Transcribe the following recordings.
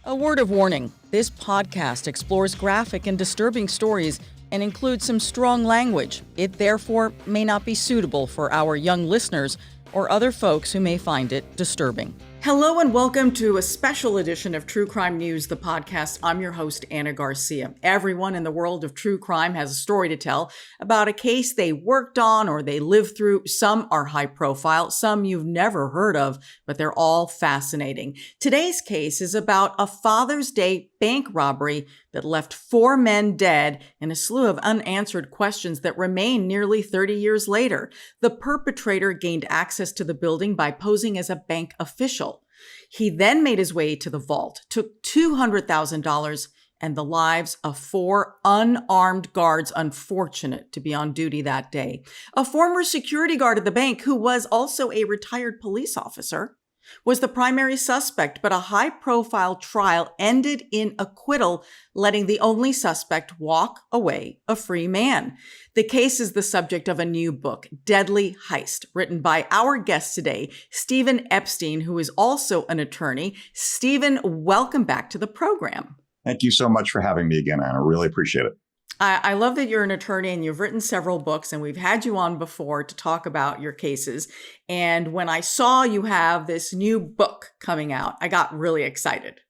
A word of warning, this podcast explores graphic and disturbing stories and includes some strong language. It therefore may not be suitable for our young listeners or other folks who may find it disturbing. Hello and welcome to a special edition of True Crime News, the podcast. I'm your host, Ana Garcia. Everyone in the world of true crime has a story to tell about a case they worked on or they lived through. Some are high profile, some you've never heard of, but they're all fascinating. Today's case is about a Father's Day bank robbery that left 4 men dead and a slew of unanswered questions that remain nearly 30 years later. The perpetrator gained access to the building by posing as a bank official. He then made his way to the vault, took $200,000 and the lives of 4 unarmed guards, unfortunate to be on duty that day. A former security guard at the bank, who was also a retired police officer, was the primary suspect, but a high-profile trial ended in acquittal, letting the only suspect walk away a free man. The case is the subject of a new book, Deadly Heist, written by our guest today, Stephen Epstein, who is also an attorney. Stephen, welcome back to the program. Thank you so much for having me again, Anna. Really appreciate it. I love that you're an attorney and you've written several books, and we've had you on before to talk about your cases. And when I saw you have this new book coming out, I got really excited.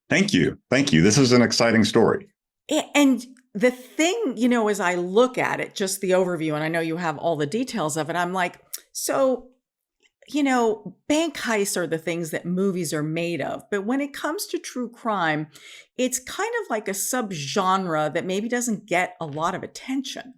Thank you. Thank you. This is an exciting story. And the thing, as I look at it, just the overview, and I know you have all the details of it, I'm like, so bank heists are the things that movies are made of. But when it comes to true crime, it's kind of like a subgenre that maybe doesn't get a lot of attention.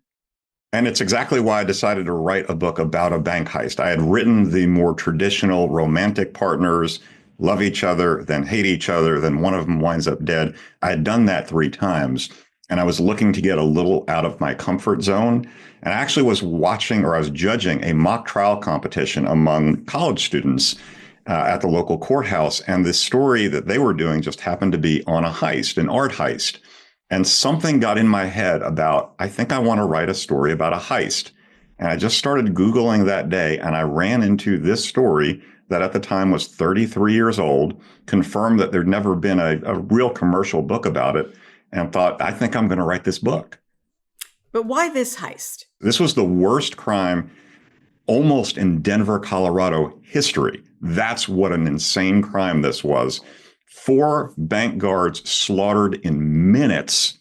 And it's exactly why I decided to write a book about a bank heist. I had written the more traditional romantic partners love each other, then hate each other, then one of them winds up dead. I had done that 3 times. And I was looking to get a little out of my comfort zone. And I actually was I was judging a mock trial competition among college students at the local courthouse. And the story that they were doing just happened to be on a heist, an art heist. And something got in my head about, I think I want to write a story about a heist. And I just started Googling that day, and I ran into this story that at the time was 33 years old, confirmed that there'd never been a real commercial book about it, and thought, I think I'm going to write this book. But why this heist? This was the worst crime almost in Denver, Colorado history. That's what an insane crime this was. 4 bank guards slaughtered in minutes,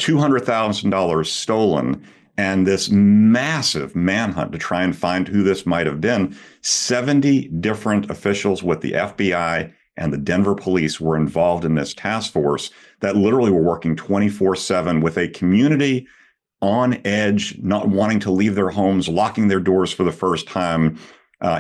$200,000 stolen, and this massive manhunt to try and find who this might have been. 70 different officials with the FBI and the Denver police were involved in this task force that literally were working 24/7 with a community on edge, not wanting to leave their homes, locking their doors for the first time,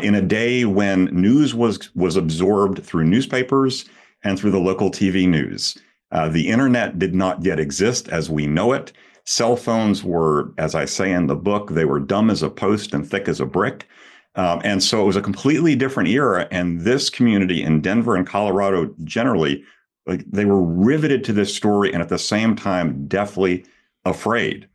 in a day when news was absorbed through newspapers and through the local TV news. The internet did not yet exist as we know it. Cell phones were, as I say in the book, they were dumb as a post and thick as a brick. And so it was a completely different era. And this community in Denver and Colorado generally, they were riveted to this story and at the same time deathly afraid.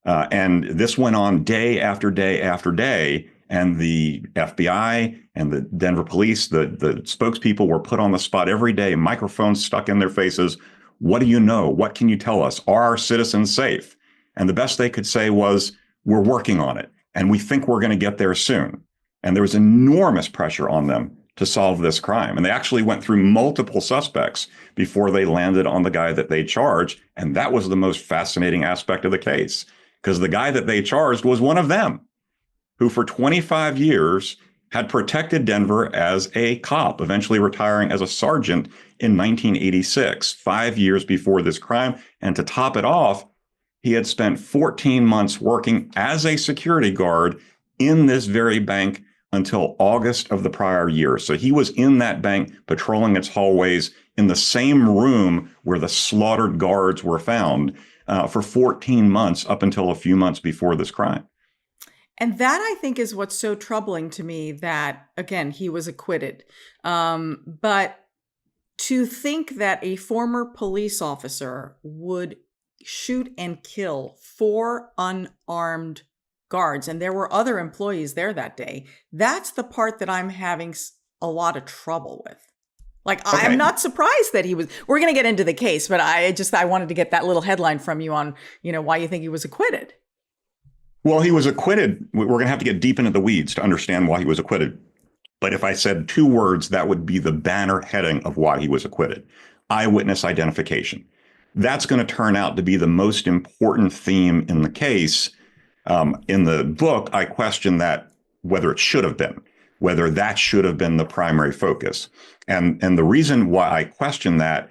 And this went on day after day after day. And the FBI and the Denver police, the spokespeople were put on the spot every day, microphones stuck in their faces. What do you know? What can you tell us? Are our citizens safe? And the best they could say was, we're working on it. And we think we're going to get there soon. And there was enormous pressure on them to solve this crime. And they actually went through multiple suspects before they landed on the guy that they charged. And that was the most fascinating aspect of the case, because the guy that they charged was one of them, who for 25 years had protected Denver as a cop, eventually retiring as a sergeant in 1986, 5 years before this crime. And to top it off, he had spent 14 months working as a security guard in this very bank until August of the prior year. So he was in that bank patrolling its hallways in the same room where the slaughtered guards were found for 14 months up until a few months before this crime. And that, I think, is what's so troubling to me, that, again, he was acquitted. But to think that a former police officer would shoot and kill 4 unarmed guards, and there were other employees there that day, that's the part that I'm having a lot of trouble with. Like, I am not surprised that he was, we're going to get into the case, but I wanted to get that little headline from you on, why you think he was acquitted. Well, he was acquitted. We're going to have to get deep into the weeds to understand why he was acquitted. But if I said two words, that would be the banner heading of why he was acquitted. Eyewitness identification. That's going to turn out to be the most important theme in the case. In the book, I question that whether it should have been, whether that should have been the primary focus. And the reason why I question that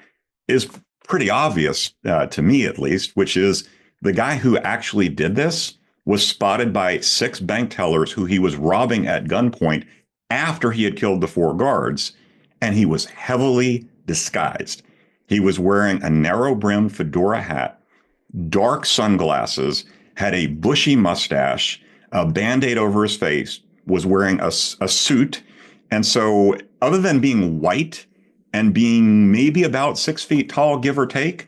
is pretty obvious to me, at least, which is the guy who actually did this was spotted by 6 bank tellers who he was robbing at gunpoint after he had killed the 4 guards, and he was heavily disguised. He was wearing a narrow-brimmed fedora hat, dark sunglasses, had a bushy mustache, a Band-Aid over his face, was wearing a suit. And so other than being white and being maybe about 6 feet tall, give or take,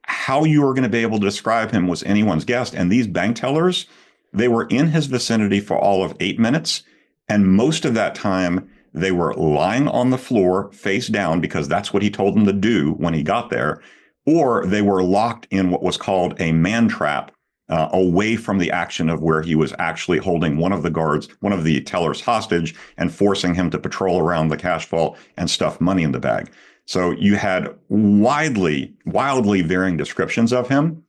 how you were going to be able to describe him was anyone's guess. And these bank tellers, they were in his vicinity for all of 8 minutes. And most of that time, they were lying on the floor face down because that's what he told them to do when he got there. Or they were locked in what was called a man trap, away from the action of where he was actually holding one of the tellers hostage and forcing him to patrol around the cash vault and stuff money in the bag. So you had wildly varying descriptions of him.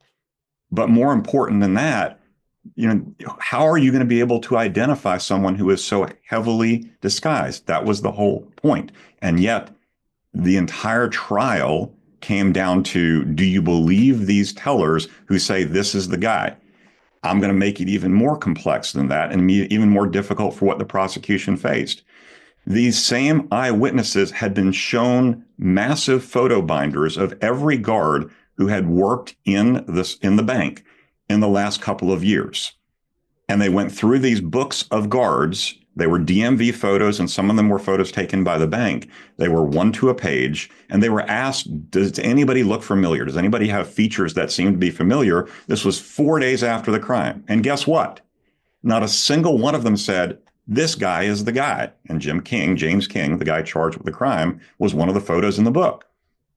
But more important than that, how are you going to be able to identify someone who is so heavily disguised? That was the whole point. And yet the entire trial came down to, do you believe these tellers who say this is the guy? I'm going to make it even more complex than that and even more difficult for what the prosecution faced. These same eyewitnesses had been shown massive photo binders of every guard who had worked in the bank in the last couple of years. And they went through these books of guards. They were DMV photos, and some of them were photos taken by the bank. They were 1 to a page, and they were asked, does anybody look familiar? Does anybody have features that seem to be familiar? This was 4 days after the crime. And guess what? Not a single one of them said, this guy is the guy. And James King, the guy charged with the crime, was one of the photos in the book.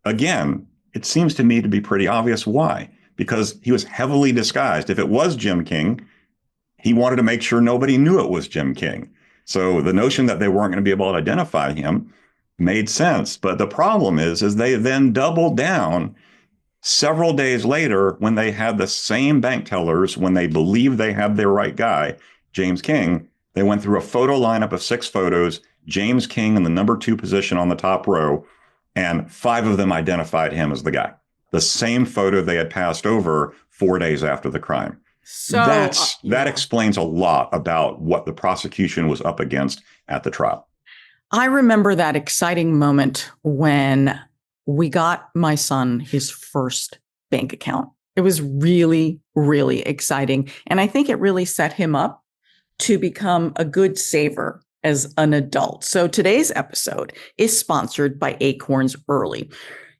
Again, it seems to me to be pretty obvious why. Because he was heavily disguised. If it was Jim King, he wanted to make sure nobody knew it was Jim King. So the notion that they weren't going to be able to identify him made sense. But the problem is they then doubled down several days later when they had the same bank tellers, when they believed they had their right guy, James King. They went through a photo lineup of 6 photos, James King in the number 2 position on the top row, and 5 of them identified him as the guy. The same photo they had passed over 4 days after the crime. So that explains a lot about what the prosecution was up against at the trial. I remember that exciting moment when we got my son his first bank account. It was really, really exciting. And I think it really set him up to become a good saver as an adult. So today's episode is sponsored by Acorns Early.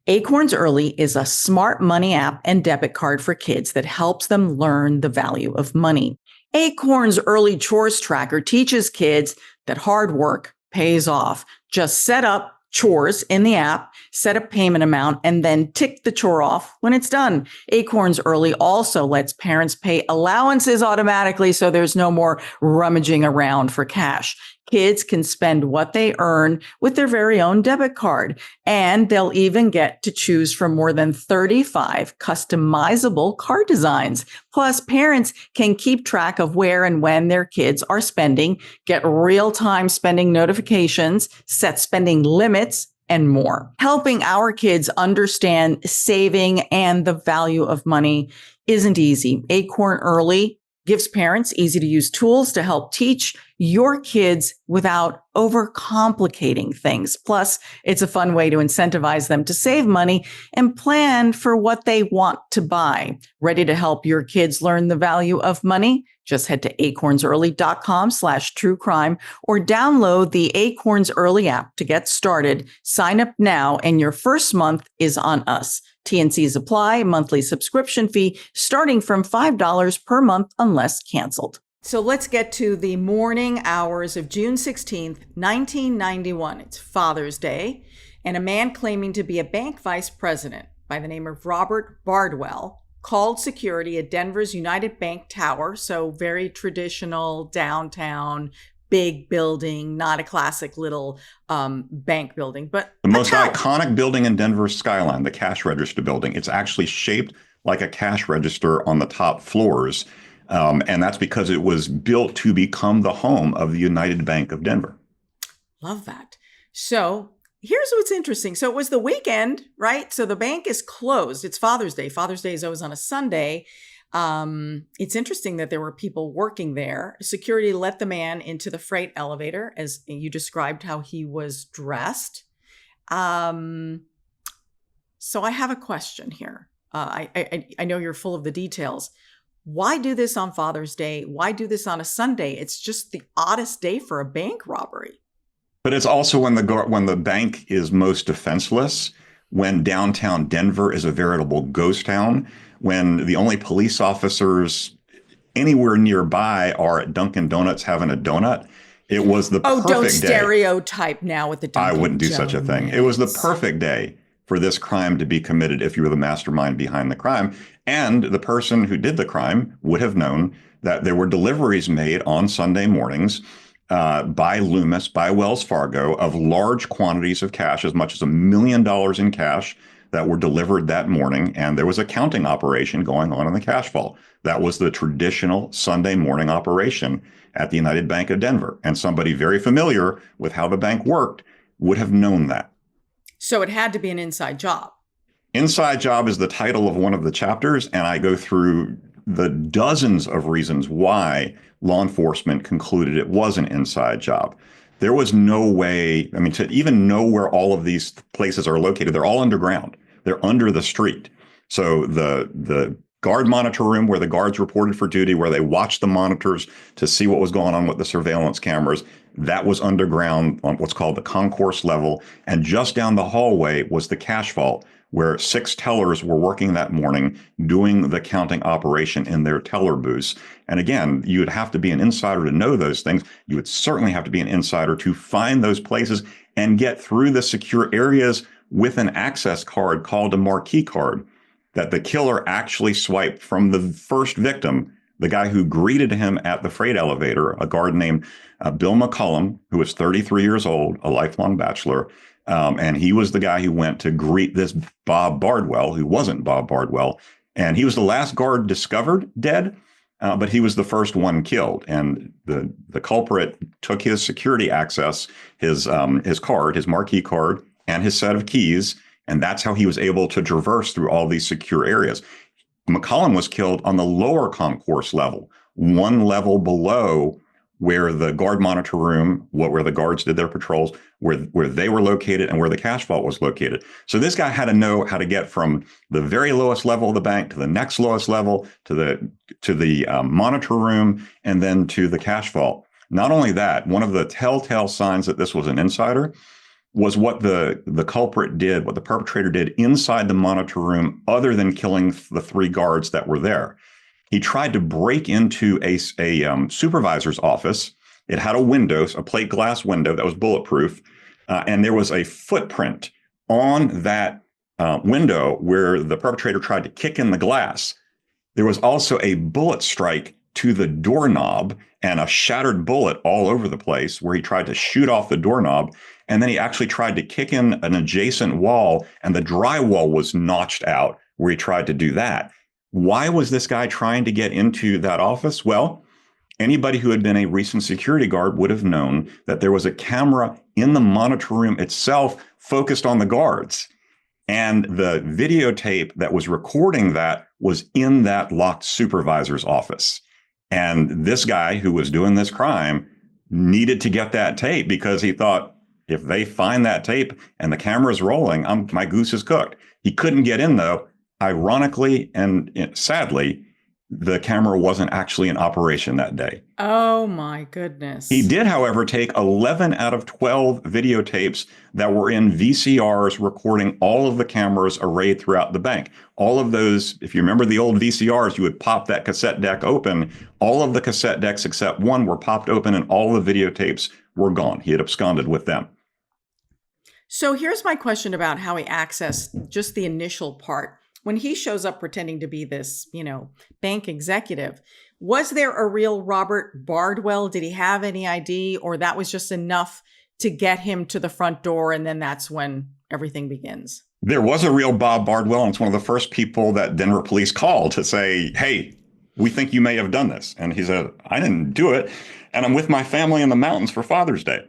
Acorns Early is a smart money app and debit card for kids that helps them learn the value of money. Acorns Early Chores Tracker teaches kids that hard work pays off. Just set up chores in the app, set a payment amount, and then tick the chore off when it's done. Acorns Early also lets parents pay allowances automatically, so there's no more rummaging around for cash. Kids can spend what they earn with their very own debit card, and they'll even get to choose from more than 35 customizable card designs. Plus, parents can keep track of where and when their kids are spending, get real-time spending notifications, set spending limits, and more. Helping our kids understand saving and the value of money isn't easy. Acorn Early gives parents easy-to-use tools to help teach your kids without overcomplicating things. Plus, it's a fun way to incentivize them to save money and plan for what they want to buy. Ready to help your kids learn the value of money? Just head to acornsearly.com/truecrime or download the Acorns Early app to get started. Sign up now and your first month is on us. TNCs apply, monthly subscription fee starting from $5 per month unless canceled. So let's get to the morning hours of June 16th, 1991. It's Father's Day. And a man claiming to be a bank vice president by the name of Robert Bardwell called security at Denver's United Bank Tower. So very traditional downtown, big building, not a classic little bank building, but the most tower. iconic building in Denver's skyline, the cash register building. It's actually shaped like a cash register on the top floors. And that's because it was built to become the home of the United Bank of Denver. Love that. So here's what's interesting. So it was the weekend, right? So the bank is closed. It's Father's Day. Father's Day is always on a Sunday. It's interesting that there were people working there. Security let the man into the freight elevator, as you described how he was dressed. So I have a question here. I know you're full of the details. Why do this on Father's Day? Why do this on a Sunday? It's just the oddest day for a bank robbery. But it's also when the bank is most defenseless, when downtown Denver is a veritable ghost town, when the only police officers anywhere nearby are at Dunkin' Donuts having a donut. It was the perfect day. Oh, don't stereotype now with the Dunkin' I wouldn't do such a thing. It was the perfect day for this crime to be committed if you were the mastermind behind the crime. And the person who did the crime would have known that there were deliveries made on Sunday mornings by Loomis, by Wells Fargo, of large quantities of cash, as much as $1 million in cash that were delivered that morning. And there was a counting operation going on in the cash vault. That was the traditional Sunday morning operation at the United Bank of Denver. And somebody very familiar with how the bank worked would have known that. So it had to be an inside job. Inside job is the title of one of the chapters, and I go through the dozens of reasons why law enforcement concluded it was an inside job. There was no way, to even know where all of these places are located, they're all underground. They're under the street. So the guard monitor room where the guards reported for duty, where they watched the monitors to see what was going on with the surveillance cameras, that was underground on what's called the concourse level. And just down the hallway was the cash vault, where 6 tellers were working that morning doing the counting operation in their teller booths. And again, you would have to be an insider to know those things. You would certainly have to be an insider to find those places and get through the secure areas with an access card called a marquee card that the killer actually swiped from the first victim, the guy who greeted him at the freight elevator, a guard named Bill McCullum, who was 33 years old, a lifelong bachelor. And he was the guy who went to greet this Bob Bardwell, who wasn't Bob Bardwell. And he was the last guard discovered dead, but he was the first one killed. And the culprit took his security access, his card, his marquee card, and his set of keys. And that's how he was able to traverse through all these secure areas. McCollum was killed on the lower concourse level, one level below where the guard monitor room, where the guards did their patrols, where they were located and where the cash vault was located. So this guy had to know how to get from the very lowest level of the bank to the next lowest level, to the monitor room, and then to the cash vault. Not only that, one of the telltale signs that this was an insider was what the culprit did, what the perpetrator did inside the monitor room, other than killing the 3 guards that were there. He tried to break into a supervisor's office. It had a window, a plate glass window that was bulletproof, and there was a footprint on that window where the perpetrator tried to kick in the glass. There was also a bullet strike to the doorknob and a shattered bullet all over the place where he tried to shoot off the doorknob. And then he actually tried to kick in an adjacent wall, and the drywall was notched out where he tried to do that. Why was this guy trying to get into that office? Well, anybody who had been a recent security guard would have known that there was a camera in the monitor room itself focused on the guards. And the videotape that was recording that was in that locked supervisor's office. And this guy who was doing this crime needed to get that tape because he thought, if they find that tape and the camera's rolling, my goose is cooked. He couldn't get in, though. Ironically and sadly, the camera wasn't actually in operation that day. Oh, my goodness. He did, however, take 11 out of 12 videotapes that were in VCRs recording all of the cameras arrayed throughout the bank. All of those, if you remember the old VCRs, you would pop that cassette deck open. All of the cassette decks except one were popped open and all the videotapes were gone. He had absconded with them. So here's my question about how he accessed just the initial part. When he shows up pretending to be this, bank executive, was there a real Robert Bardwell? Did he have any ID, or that was just enough to get him to the front door, and then that's when everything begins? There was a real Bob Bardwell, and it's one of the first people that Denver police called to say, hey, we think you may have done this. And he said, I didn't do it. And I'm with my family in the mountains for Father's Day.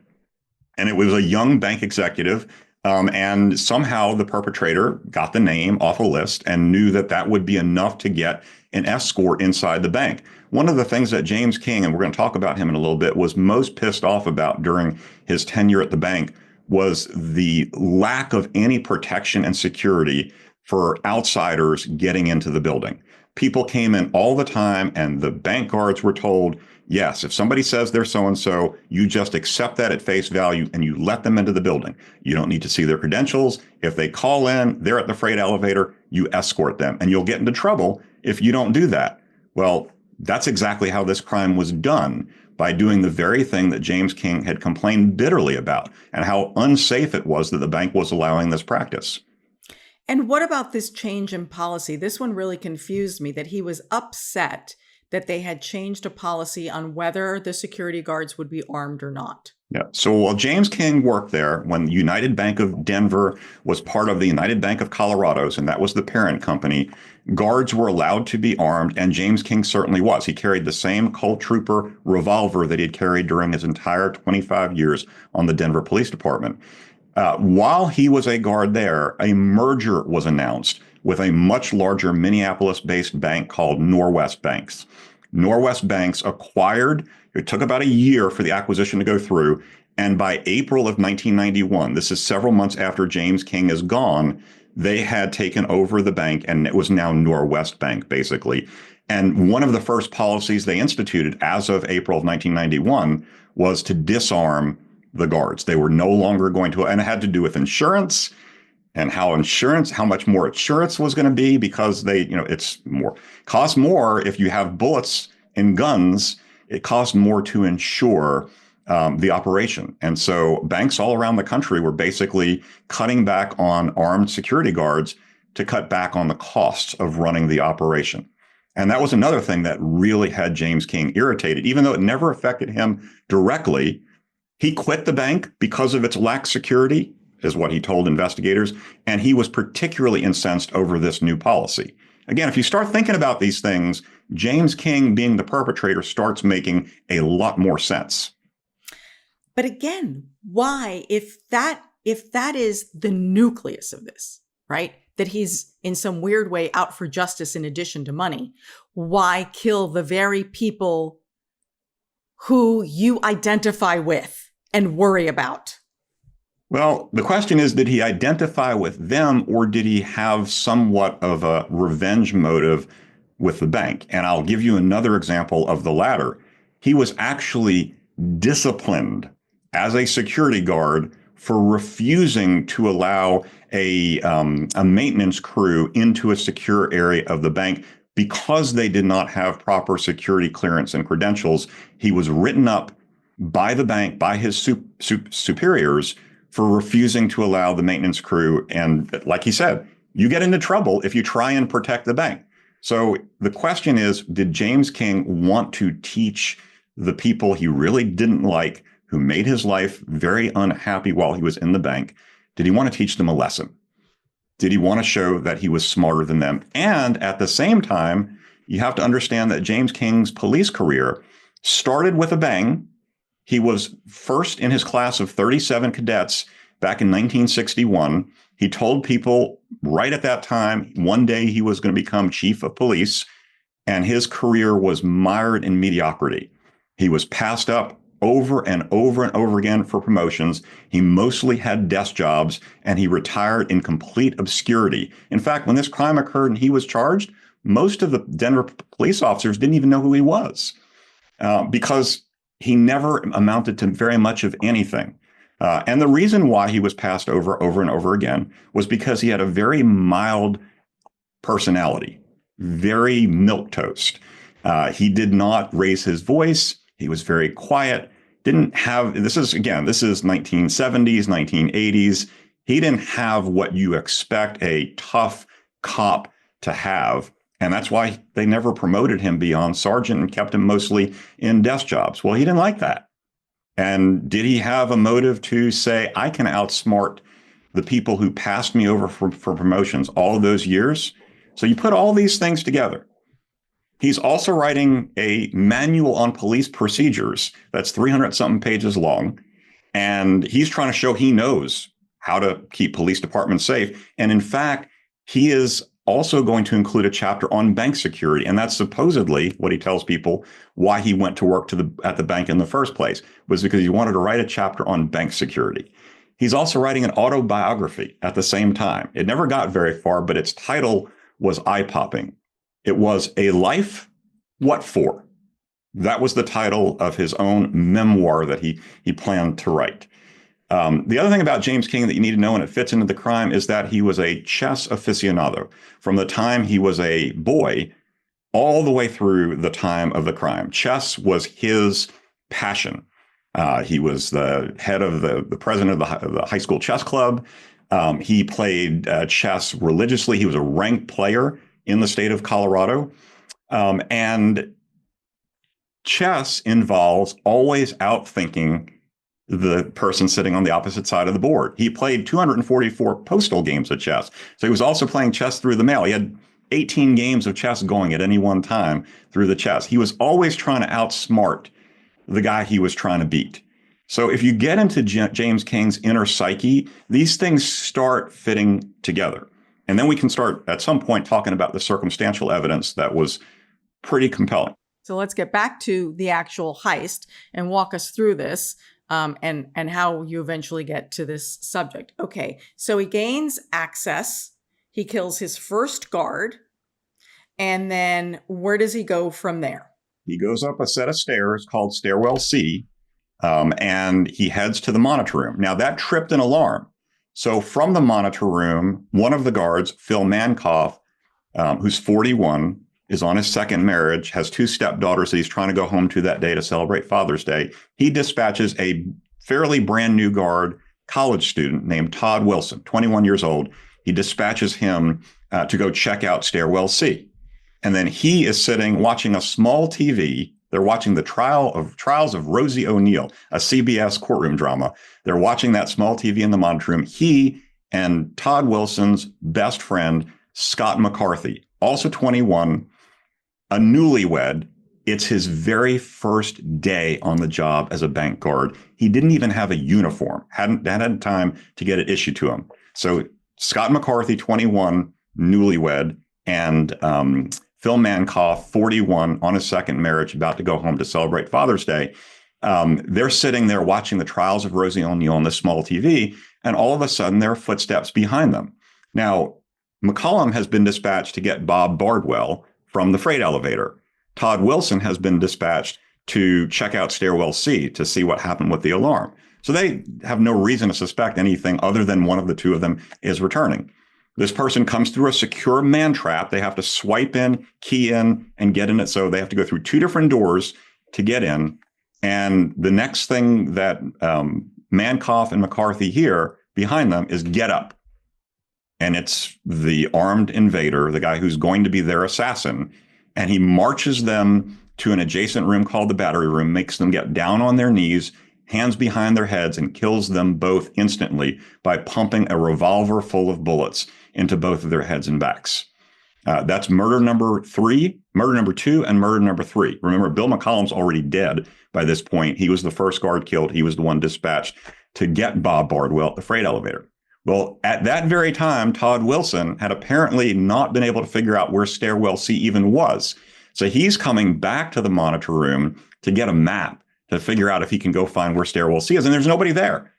And it was a young bank executive. And somehow the perpetrator got the name off a list and knew that that would be enough to get an escort inside the bank. One of the things that James King, and we're going to talk about him in a little bit, was most pissed off about during his tenure at the bank was the lack of any protection and security for outsiders getting into the building. People came in all the time, and the bank guards were told, yes, if somebody says they're so-and-so, you just accept that at face value and you let them into the building. You don't need to see their credentials. If they call in, they're at the freight elevator, you escort them, and you'll get into trouble if you don't do that. Well, that's exactly how this crime was done, by doing the very thing that James King had complained bitterly about, and how unsafe it was that the bank was allowing this practice. And what about this change in policy? This one really confused me, that he was upset that they had changed a policy on whether the security guards would be armed or not. Yeah. So while James King worked there, when United Bank of Denver was part of the United Bank of Colorado's, and that was the parent company, guards were allowed to be armed, and James King certainly was. He carried the same Colt Trooper revolver that he had carried during his entire 25 years on the Denver Police Department. While he was a guard there, a merger was announced with a much larger Minneapolis-based bank called Norwest Banks. Norwest Banks acquired, it took about a year for the acquisition to go through, and by April of 1991, this is several months after James King is gone, they had taken over the bank, and it was now Norwest Bank, basically. And one of the first policies they instituted as of April of 1991 was to disarm the guards. They were no longer going to, and it had to do with insurance, and how much more insurance was going to be, because costs more if you have bullets and guns. It costs more to insure the operation. And so banks all around the country were basically cutting back on armed security guards to cut back on the costs of running the operation. And that was another thing that really had James King irritated. Even though it never affected him directly, he quit the bank because of its lack of security, is what he told investigators, and he was particularly incensed over this new policy. Again, if you start thinking about these things, James King being the perpetrator starts making a lot more sense. But again, why, if that is the nucleus of this, right? That he's in some weird way out for justice in addition to money, why kill the very people who you identify with and worry about? Well, the question is, did he identify with them, or did he have somewhat of a revenge motive with the bank? And I'll give you another example of the latter. He was actually disciplined as a security guard for refusing to allow a maintenance crew into a secure area of the bank because they did not have proper security clearance and credentials. He was written up by the bank, by his superiors, for refusing to allow the maintenance crew. And like he said, you get into trouble if you try and protect the bank. So the question is, did James King want to teach the people he really didn't like, who made his life very unhappy while he was in the bank, did he want to teach them a lesson? Did he want to show that he was smarter than them? And at the same time, you have to understand that James King's police career started with a bang. He was first in his class of 37 cadets back in 1961. He told people right at that time, one day he was going to become chief of police, and his career was mired in mediocrity. He was passed up over and over and over again for promotions. He mostly had desk jobs, and he retired in complete obscurity. In fact, when this crime occurred and he was charged, most of the Denver police officers didn't even know who he was, because he never amounted to very much of anything. And the reason why he was passed over and over again was because he had a very mild personality, very milquetoast. He did not raise his voice. He was very quiet. Didn't have, this is 1970s, 1980s. He didn't have what you expect a tough cop to have. And that's why they never promoted him beyond sergeant and kept him mostly in desk jobs. Well, he didn't like that. And did he have a motive to say, I can outsmart the people who passed me over for promotions all of those years? So you put all these things together. He's also writing a manual on police procedures that's 300 something pages long. And he's trying to show he knows how to keep police departments safe. And in fact, he is also going to include a chapter on bank security. And that's supposedly what he tells people why he went to work at the bank in the first place, was because he wanted to write a chapter on bank security. He's also writing an autobiography at the same time. It never got very far, but its title was eye-popping. It was A Life, What For? That was the title of his own memoir that he planned to write. The other thing about James King that you need to know, and it fits into the crime, is that he was a chess aficionado from the time he was a boy all the way through the time of the crime. Chess was his passion. He was the head of the president of the high school chess club. He played chess religiously. He was a ranked player in the state of Colorado. And chess involves always outthinking the person sitting on the opposite side of the board. He played 244 postal games of chess. So he was also playing chess through the mail. He had 18 games of chess going at any one time through the chess. He was always trying to outsmart the guy he was trying to beat. So if you get into James King's inner psyche, these things start fitting together. And then we can start at some point talking about the circumstantial evidence that was pretty compelling. So let's get back to the actual heist and walk us through this. And how you eventually get to this subject. Okay, so he gains access. He kills his first guard. And then where does he go from there? He goes up a set of stairs called Stairwell C, and he heads to the monitor room. Now, that tripped an alarm. So from the monitor room, one of the guards, Phil Mankoff, who's 41, is on his second marriage, has two stepdaughters that he's trying to go home to that day to celebrate Father's Day. He dispatches a fairly brand new guard, college student named Todd Wilson, 21 years old. He dispatches him to go check out Stairwell C. And then he is sitting watching a small TV. They're watching the trials of Rosie O'Neill, a CBS courtroom drama. They're watching that small TV in the monitor room. He and Todd Wilson's best friend, Scott McCarthy, also 21, a newlywed. It's his very first day on the job as a bank guard. He didn't even have a uniform, hadn't had time to get it issued to him. So Scott McCarthy, 21, newlywed, and Phil Mankoff, 41, on his second marriage, about to go home to celebrate Father's Day. They're sitting there watching the trials of Rosie O'Neill on this small TV, and all of a sudden there are footsteps behind them. Now, McCollum has been dispatched to get Bob Bardwell from the freight elevator. Todd Wilson has been dispatched to check out Stairwell C to see what happened with the alarm. So they have no reason to suspect anything other than one of the two of them is returning. This person comes through a secure man trap. They have to swipe in, key in, and get in it. So they have to go through two different doors to get in. And the next thing that Mankoff and McCarthy hear behind them is "get up." And it's the armed invader, the guy who's going to be their assassin. And he marches them to an adjacent room called the battery room, makes them get down on their knees, hands behind their heads, and kills them both instantly by pumping a revolver full of bullets into both of their heads and backs. That's murder number 3, murder number 2, and murder number 3. Remember, Bill McCollum's already dead by this point. He was the first guard killed. He was the one dispatched to get Bob Bardwell at the freight elevator. Well, at that very time, Todd Wilson had apparently not been able to figure out where Stairwell C even was. So he's coming back to the monitor room to get a map to figure out if he can go find where Stairwell C is. And there's nobody there,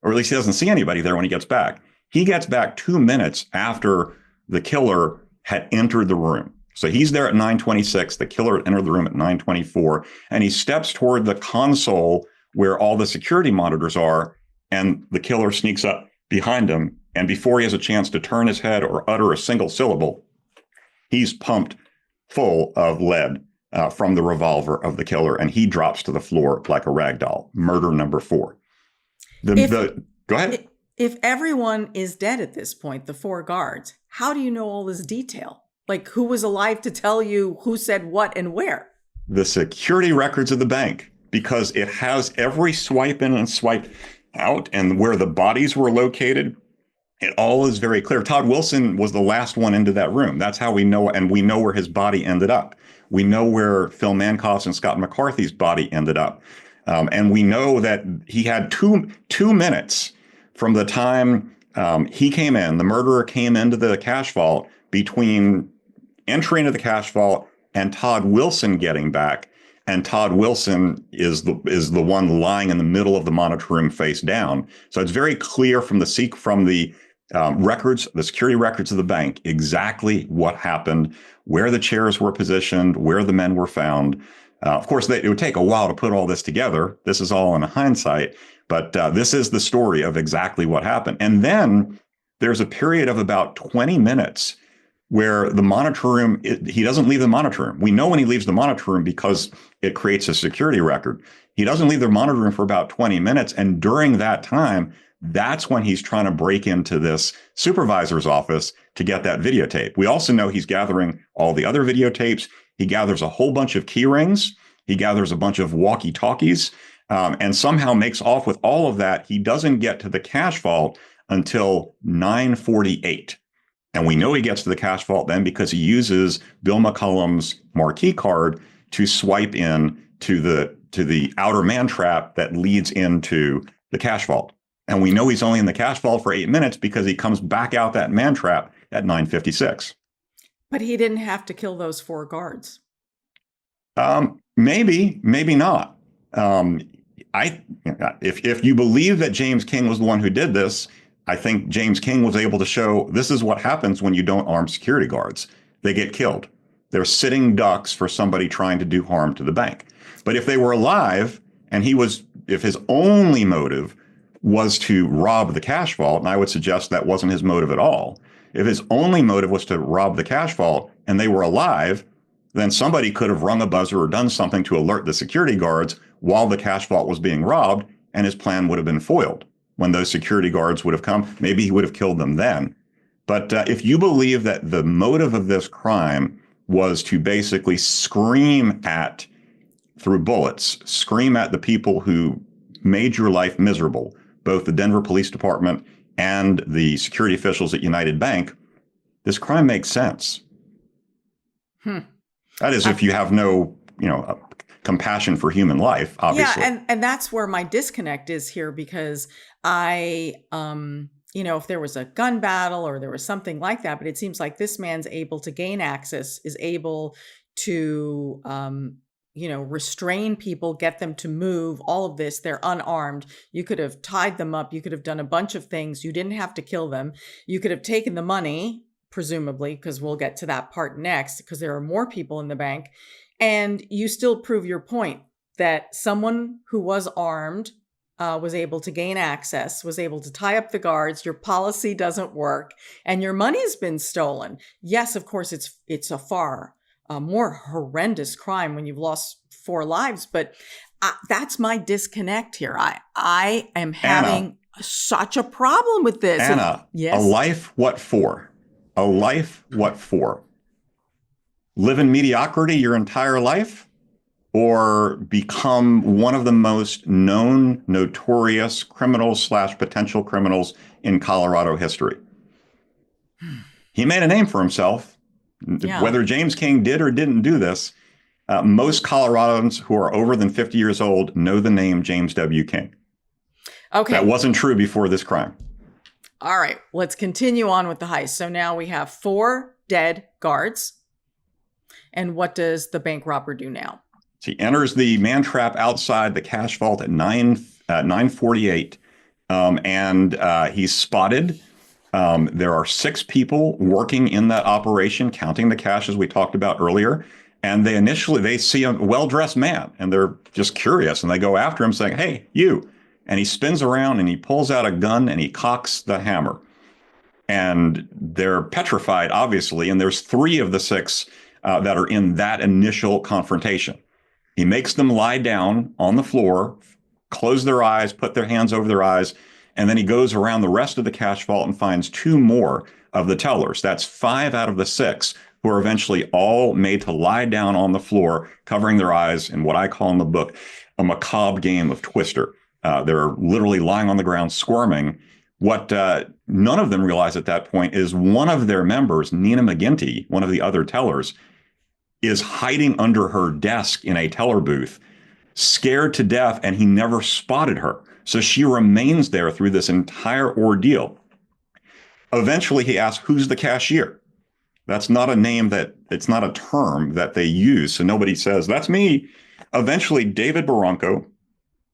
or at least he doesn't see anybody there when he gets back. He gets back 2 minutes after the killer had entered the room. So he's there at 9:26. The killer entered the room at 9:24, and he steps toward the console where all the security monitors are, and the killer sneaks up behind him. And before he has a chance to turn his head or utter a single syllable, he's pumped full of lead from the revolver of the killer, and he drops to the floor like a rag doll. Murder number 4. Go ahead. If everyone is dead at this point, the 4 guards, how do you know all this detail? Like, who was alive to tell you who said what and where? The security records of the bank, because it has every swipe in and swipe out and where the bodies were located. It all is very clear. Todd Wilson was the last one into that room. That's how we know, and we know where his body ended up. We know where Phil Mankoff's and Scott McCarthy's body ended up. And we know that he had two minutes from the time he came in, the murderer came into the cash vault, between entry into the cash vault and Todd Wilson getting back. And Todd Wilson is the one lying in the middle of the monitor room face down. So it's very clear from the records, the security records of the bank, exactly what happened, where the chairs were positioned, where the men were found. Of course, it would take a while to put all this together. This is all in hindsight, but this is the story of exactly what happened. And then there's a period of about 20 minutes where the monitor room, he doesn't leave the monitor room. We know when he leaves the monitor room because it creates a security record. He doesn't leave the monitor room for about 20 minutes. And during that time, that's when he's trying to break into this supervisor's office to get that videotape. We also know he's gathering all the other videotapes. He gathers a whole bunch of key rings. He gathers a bunch of walkie-talkies, and somehow makes off with all of that. He doesn't get to the cash vault until 9:48. And we know he gets to the cash vault then because he uses Bill McCollum's marquee card to swipe in to the outer man trap that leads into the cash vault. And we know he's only in the cash vault for 8 minutes because he comes back out that man trap at 9:56. But he didn't have to kill those 4 guards. Maybe not. If you believe that James King was the one who did this, I think James King was able to show this is what happens when you don't arm security guards. They get killed. They're sitting ducks for somebody trying to do harm to the bank. But if they were alive and if his only motive was to rob the cash vault, and I would suggest that wasn't his motive at all. If his only motive was to rob the cash vault and they were alive, then somebody could have rung a buzzer or done something to alert the security guards while the cash vault was being robbed, and his plan would have been foiled. When those security guards would have come, maybe he would have killed them then. But if you believe that the motive of this crime was to basically scream at, through bullets, scream at the people who made your life miserable, both the Denver Police Department and the security officials at United Bank, this crime makes sense. That is, if you have no, compassion for human life, obviously. Yeah, and that's where my disconnect is here, because if there was a gun battle or there was something like that, but it seems like this man's able to gain access, is able to, restrain people, get them to move, all of this. They're unarmed. You could have tied them up. You could have done a bunch of things. You didn't have to kill them. You could have taken the money, presumably, because we'll get to that part next, because there are more people in the bank. And you still prove your point that someone who was armed was able to gain access, was able to tie up the guards. Your policy doesn't work, and your money's been stolen. Yes, of course, it's a far more horrendous crime when you've lost 4 lives, but that's my disconnect here. I am having such a problem with this. Anna, yes. A life, what for? A life, what for? Live in mediocrity your entire life, or become one of the most known, notorious criminals / potential criminals in Colorado history? He made a name for himself. Yeah. Whether James King did or didn't do this, most Coloradans who are over than 50 years old know the name James W. King. Okay. That wasn't true before this crime. All right, let's continue on with the heist. So now we have 4 dead guards. And what does the bank robber do now? He enters the man trap outside the cash vault at 9:48, and he's spotted. There are 6 people working in that operation, counting the cash, as we talked about earlier. And they see a well-dressed man, and they're just curious, and they go after him saying, "Hey, you." And he spins around and he pulls out a gun and he cocks the hammer. And they're petrified, obviously. And there's 3 of the 6 that are in that initial confrontation. He makes them lie down on the floor, close their eyes, put their hands over their eyes, And then he goes around the rest of the cash vault and finds two more of the tellers. That's 5 out of the 6 who are eventually all made to lie down on the floor, covering their eyes in what I call in the book a macabre game of Twister. They're literally lying on the ground, squirming. What none of them realize at that point is one of their members, Nina McGinty, one of the other tellers, is hiding under her desk in a teller booth, scared to death, and he never spotted her. So she remains there through this entire ordeal. Eventually, he asks, who's the cashier? That's not a name it's not a term that they use. So nobody says, that's me. Eventually, David Barranco,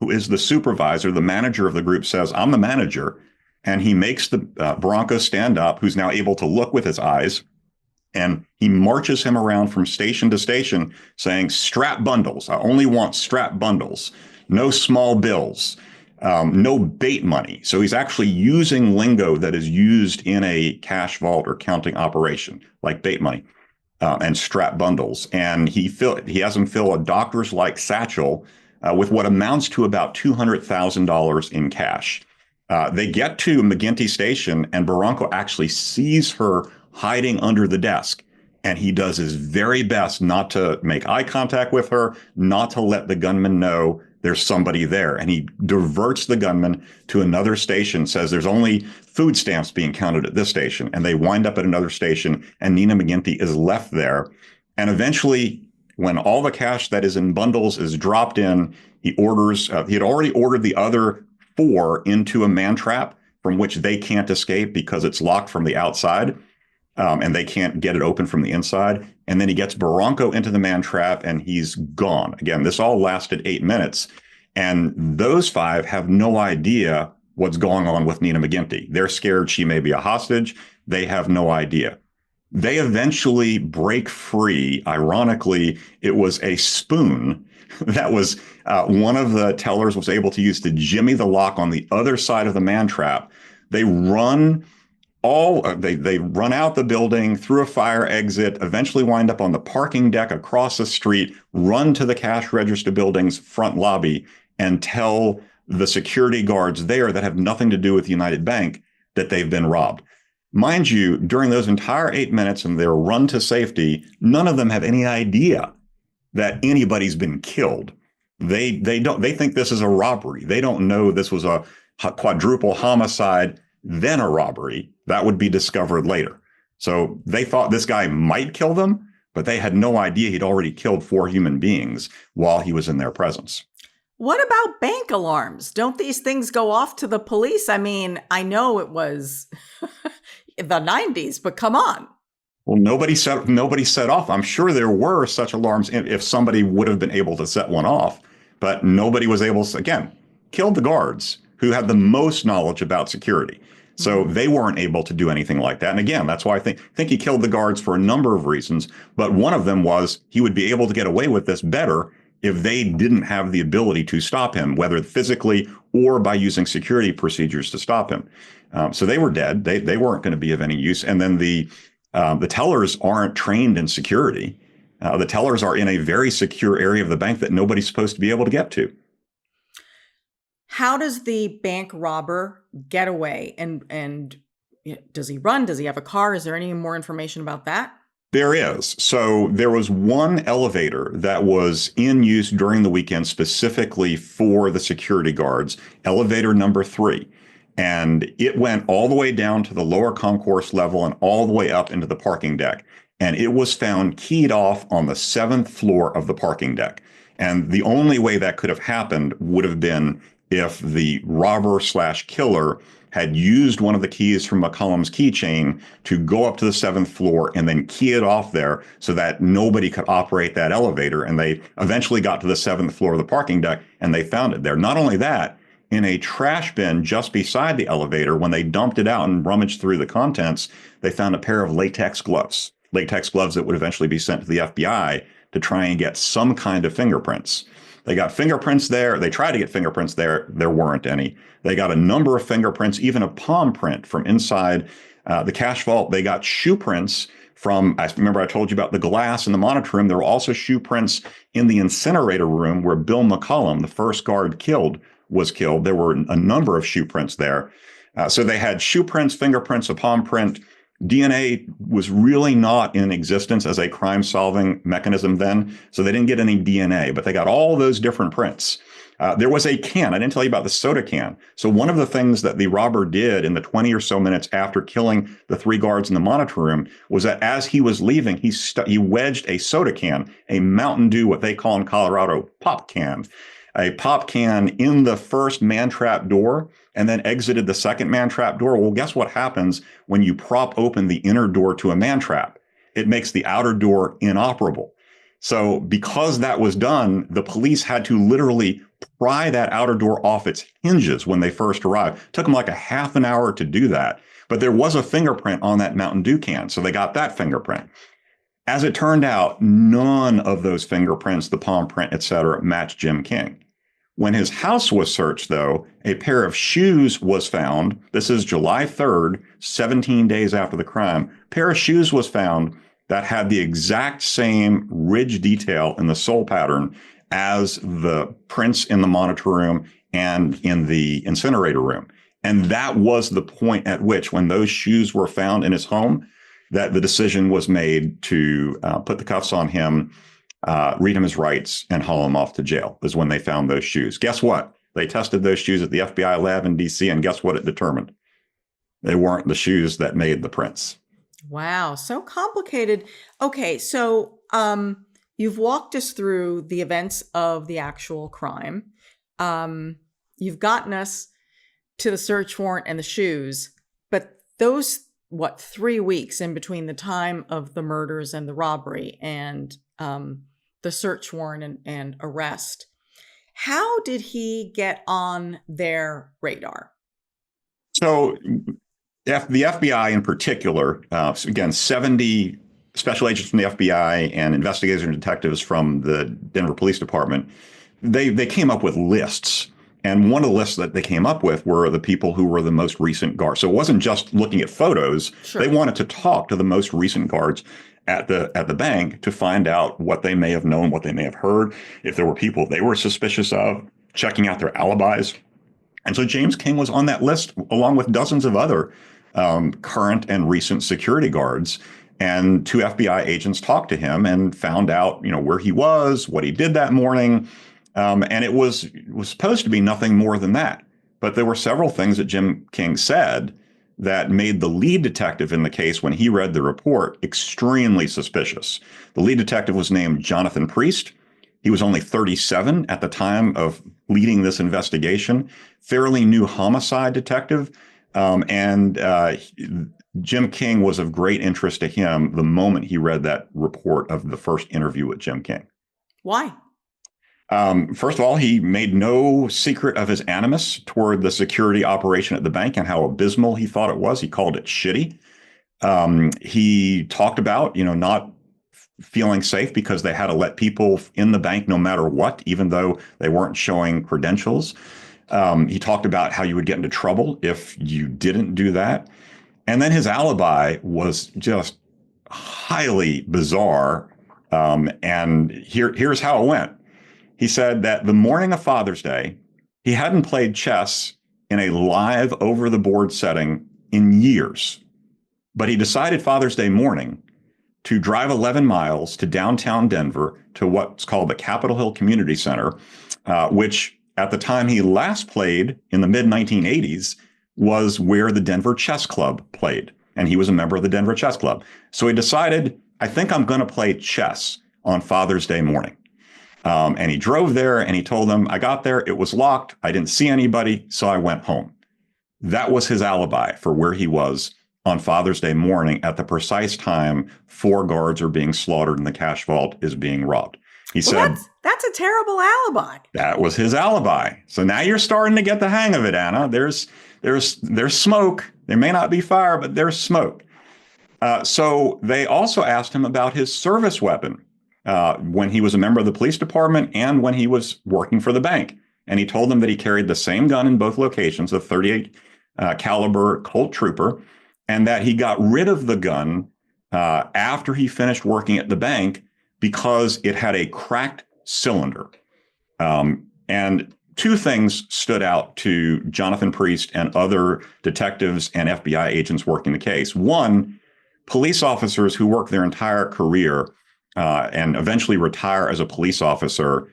who is the supervisor, the manager of the group, says, I'm the manager. And he makes the Barranco stand up, who's now able to look with his eyes. And he marches him around from station to station saying, strap bundles. I only want strap bundles. No small bills. No bait money. So he's actually using lingo that is used in a cash vault or counting operation, like bait money and strap bundles. And he has him fill a doctor's-like satchel with what amounts to about $200,000 in cash. They get to McGinty Station, and Barranco actually sees her hiding under the desk. And he does his very best not to make eye contact with her, not to let the gunman know there's somebody there. And he diverts the gunman to another station, says there's only food stamps being counted at this station. And they wind up at another station, and Nina McGinty is left there. And eventually, when all the cash that is in bundles is dropped in, he had already ordered the other 4 into a man trap from which they can't escape because it's locked from the outside. And they can't get it open from the inside. And then he gets Barranco into the man trap, and he's gone. Again, this all lasted 8 minutes. And those 5 have no idea what's going on with Nina McGinty. They're scared she may be a hostage. They have no idea. They eventually break free. Ironically, it was a spoon that was one of the tellers was able to use to jimmy the lock on the other side of the man trap. They run they run out the building through a fire exit, eventually wind up on the parking deck across the street, run to the cash register building's front lobby, and tell the security guards there that have nothing to do with United Bank that they've been robbed. Mind you, during those entire 8 minutes and their run to safety, none of them have any idea that anybody's been killed. They think this is a robbery. They don't know this was a quadruple homicide, then a robbery. That would be discovered later. So they thought this guy might kill them, but they had no idea he'd already killed 4 human beings while he was in their presence. What about bank alarms? Don't these things go off to the police? I mean, I know it was the 90s, but come on. Well, nobody set off. I'm sure there were such alarms if somebody would have been able to set one off, but nobody was able to, again, killed the guards who had the most knowledge about security. So they weren't able to do anything like that. And again, that's why I think he killed the guards for a number of reasons. But one of them was he would be able to get away with this better if they didn't have the ability to stop him, whether physically or by using security procedures to stop him. So they were dead. They weren't going to be of any use. And then the tellers aren't trained in security. The tellers are in a very secure area of the bank that nobody's supposed to be able to get to. How does the bank robber get away? And does he run? Does he have a car? Is there any more information about that? There is. So there was one elevator that was in use during the weekend specifically for the security guards, elevator number 3. And it went all the way down to the lower concourse level and all the way up into the parking deck. And it was found keyed off on the 7th floor of the parking deck. And the only way that could have happened would have been if the robber/killer had used one of the keys from McCollum's keychain to go up to the 7th floor and then key it off there so that nobody could operate that elevator. And they eventually got to the 7th floor of the parking deck and they found it there. Not only that, in a trash bin just beside the elevator, when they dumped it out and rummaged through the contents, they found a pair of latex gloves that would eventually be sent to the FBI to try and get some kind of fingerprints. They got fingerprints there. They tried to get fingerprints there. There weren't any. They got a number of fingerprints, even a palm print from inside the cash vault. They got shoe prints from, I remember I told you about the glass in the monitor room. There were also shoe prints in the incinerator room where Bill McCollum, the first guard killed, was killed. There were a number of shoe prints there. So they had shoe prints, fingerprints, a palm print. DNA was really not in existence as a crime-solving mechanism then, so they didn't get any DNA, but they got all those different prints. There was a can. I didn't tell you about the soda can. So one of the things that the robber did in the 20 or so minutes after killing the 3 guards in the monitor room was that as he was leaving, he wedged a soda can, a Mountain Dew, what they call in Colorado, pop can, a pop can in the first man-trap door, and then exited the second man-trap door. Well, guess what happens when you prop open the inner door to a man-trap? It makes the outer door inoperable. So because that was done, the police had to literally pry that outer door off its hinges when they first arrived. It took them like a half an hour to do that. But there was a fingerprint on that Mountain Dew can, so they got that fingerprint. As it turned out, none of those fingerprints, the palm print, et cetera, matched Jim King. When his house was searched, though, a pair of shoes was found. This is July 3rd, 17 days after the crime. A pair of shoes was found that had the exact same ridge detail in the sole pattern as the prints in the monitor room and in the incinerator room. And that was the point at which, when those shoes were found in his home, that the decision was made to put the cuffs on him, read him his rights, and haul him off to jail, is when they found those shoes. Guess what? They tested those shoes at the FBI lab in DC, and guess what it determined? They weren't the shoes that made the prints. Wow, so complicated. Okay, so you've walked us through the events of the actual crime. You've gotten us to the search warrant and the shoes, but those, 3 weeks in between the time of the murders and the robbery and the search warrant and arrest, how did he get on their radar? So the FBI in particular, again, 70 special agents from the FBI and investigators and detectives from the Denver Police Department, they came up with lists. And one of the lists that they came up with were the people who were the most recent guards. So it wasn't just looking at photos. Sure. They wanted to talk to the most recent guards at the bank to find out what they may have known, what they may have heard, if there were people they were suspicious of, checking out their alibis. And so James King was on that list, along with dozens of other current and recent security guards. And 2 FBI agents talked to him and found out, where he was, what he did that morning. And it was supposed to be nothing more than that. But there were several things that Jim King said that made the lead detective in the case, when he read the report, extremely suspicious. The lead detective was named Jonathan Priest. He was only 37 at the time of leading this investigation, fairly new homicide detective. And Jim King was of great interest to him the moment he read that report of the first interview with Jim King. Why? First of all, he made no secret of his animus toward the security operation at the bank and how abysmal he thought it was. He called it shitty. He talked about, not feeling safe because they had to let people in the bank no matter what, even though they weren't showing credentials. He talked about how you would get into trouble if you didn't do that. And then his alibi was just highly bizarre. And here's how it went. He said that the morning of Father's Day, he hadn't played chess in a live over-the-board setting in years. But he decided Father's Day morning to drive 11 miles to downtown Denver to what's called the Capitol Hill Community Center, which at the time he last played in the mid-1980s was where the Denver Chess Club played. And he was a member of the Denver Chess Club. So he decided, I think I'm going to play chess on Father's Day morning. And he drove there and he told them, I got there, it was locked, I didn't see anybody, so I went home. That was his alibi for where he was on Father's Day morning at the precise time 4 guards are being slaughtered and the cash vault is being robbed. He said, that's a terrible alibi. That was his alibi. So now you're starting to get the hang of it, Anna. There's smoke. There may not be fire, but there's smoke. So they also asked him about his service weapon. When he was a member of the police department and when he was working for the bank. And he told them that he carried the same gun in both locations, a 38 caliber Colt Trooper, and that he got rid of the gun after he finished working at the bank because it had a cracked cylinder. And two things stood out to Jonathan Priest and other detectives and FBI agents working the case. One, police officers who work their entire career and eventually retire as a police officer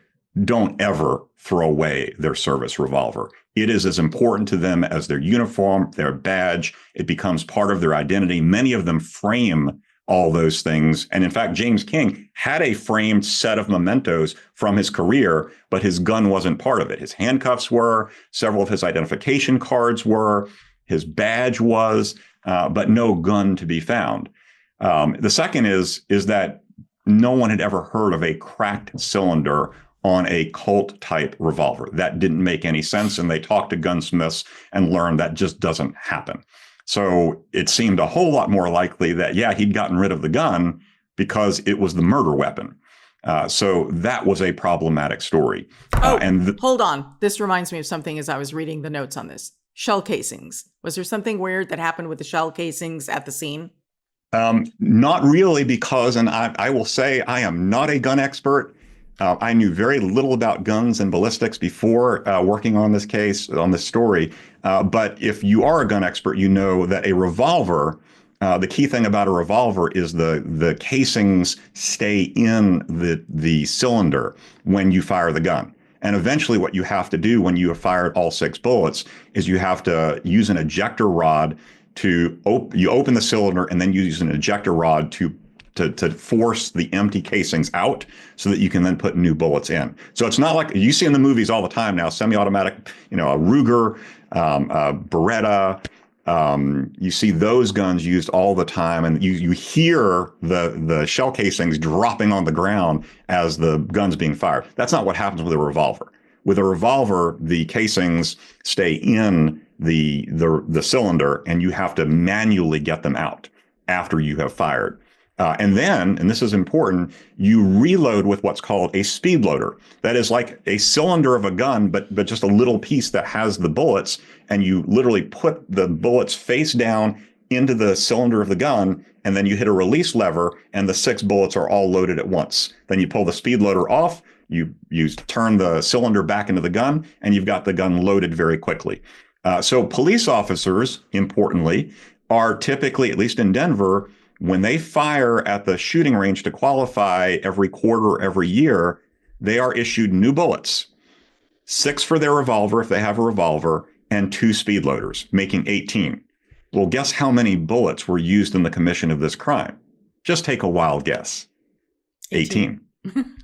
don't ever throw away their service revolver. It is as important to them as their uniform, their badge. It becomes part of their identity. Many of them frame all those things. And in fact, James King had a framed set of mementos from his career, but his gun wasn't part of it. His handcuffs were, several of his identification cards were, his badge was, but no gun to be found. The second is that no one had ever heard of a cracked cylinder on a Colt type revolver. That didn't make any sense. And they talked to gunsmiths and learned that just doesn't happen. So it seemed a whole lot more likely that, yeah, he'd gotten rid of the gun because it was the murder weapon. So that was a problematic story. Hold on. This reminds me of something as I was reading the notes on this. Shell casings. Was there something weird that happened with the shell casings at the scene? Not really, because, and I will say I am not a gun expert. I knew very little about guns and ballistics before working on this case, on this story. But if you are a gun expert, you know that a revolver, the key thing about a revolver is the casings stay in the cylinder when you fire the gun. And eventually what you have to do when you have fired all 6 bullets is you have to use an ejector rod to open the cylinder, and then you use an ejector rod to force the empty casings out so that you can then put new bullets in. So it's not like you see in the movies all the time now, semi-automatic, a Ruger, a Beretta. You see those guns used all the time, and you hear the shell casings dropping on the ground as the gun's being fired. That's not what happens with a revolver. With a revolver, the casings stay in the cylinder, and you have to manually get them out after you have fired. And then, and this is important, you reload with what's called a speed loader. That is like a cylinder of a gun, but just a little piece that has the bullets, and you literally put the bullets face down into the cylinder of the gun, and then you hit a release lever, and the 6 bullets are all loaded at once. Then you pull the speed loader off, you turn the cylinder back into the gun, and you've got the gun loaded very quickly. So police officers, importantly, are typically, at least in Denver, when they fire at the shooting range to qualify every quarter, every year, they are issued new bullets, 6 for their revolver if they have a revolver, and 2 speed loaders, making 18. Well, guess how many bullets were used in the commission of this crime? Just take a wild guess. 18.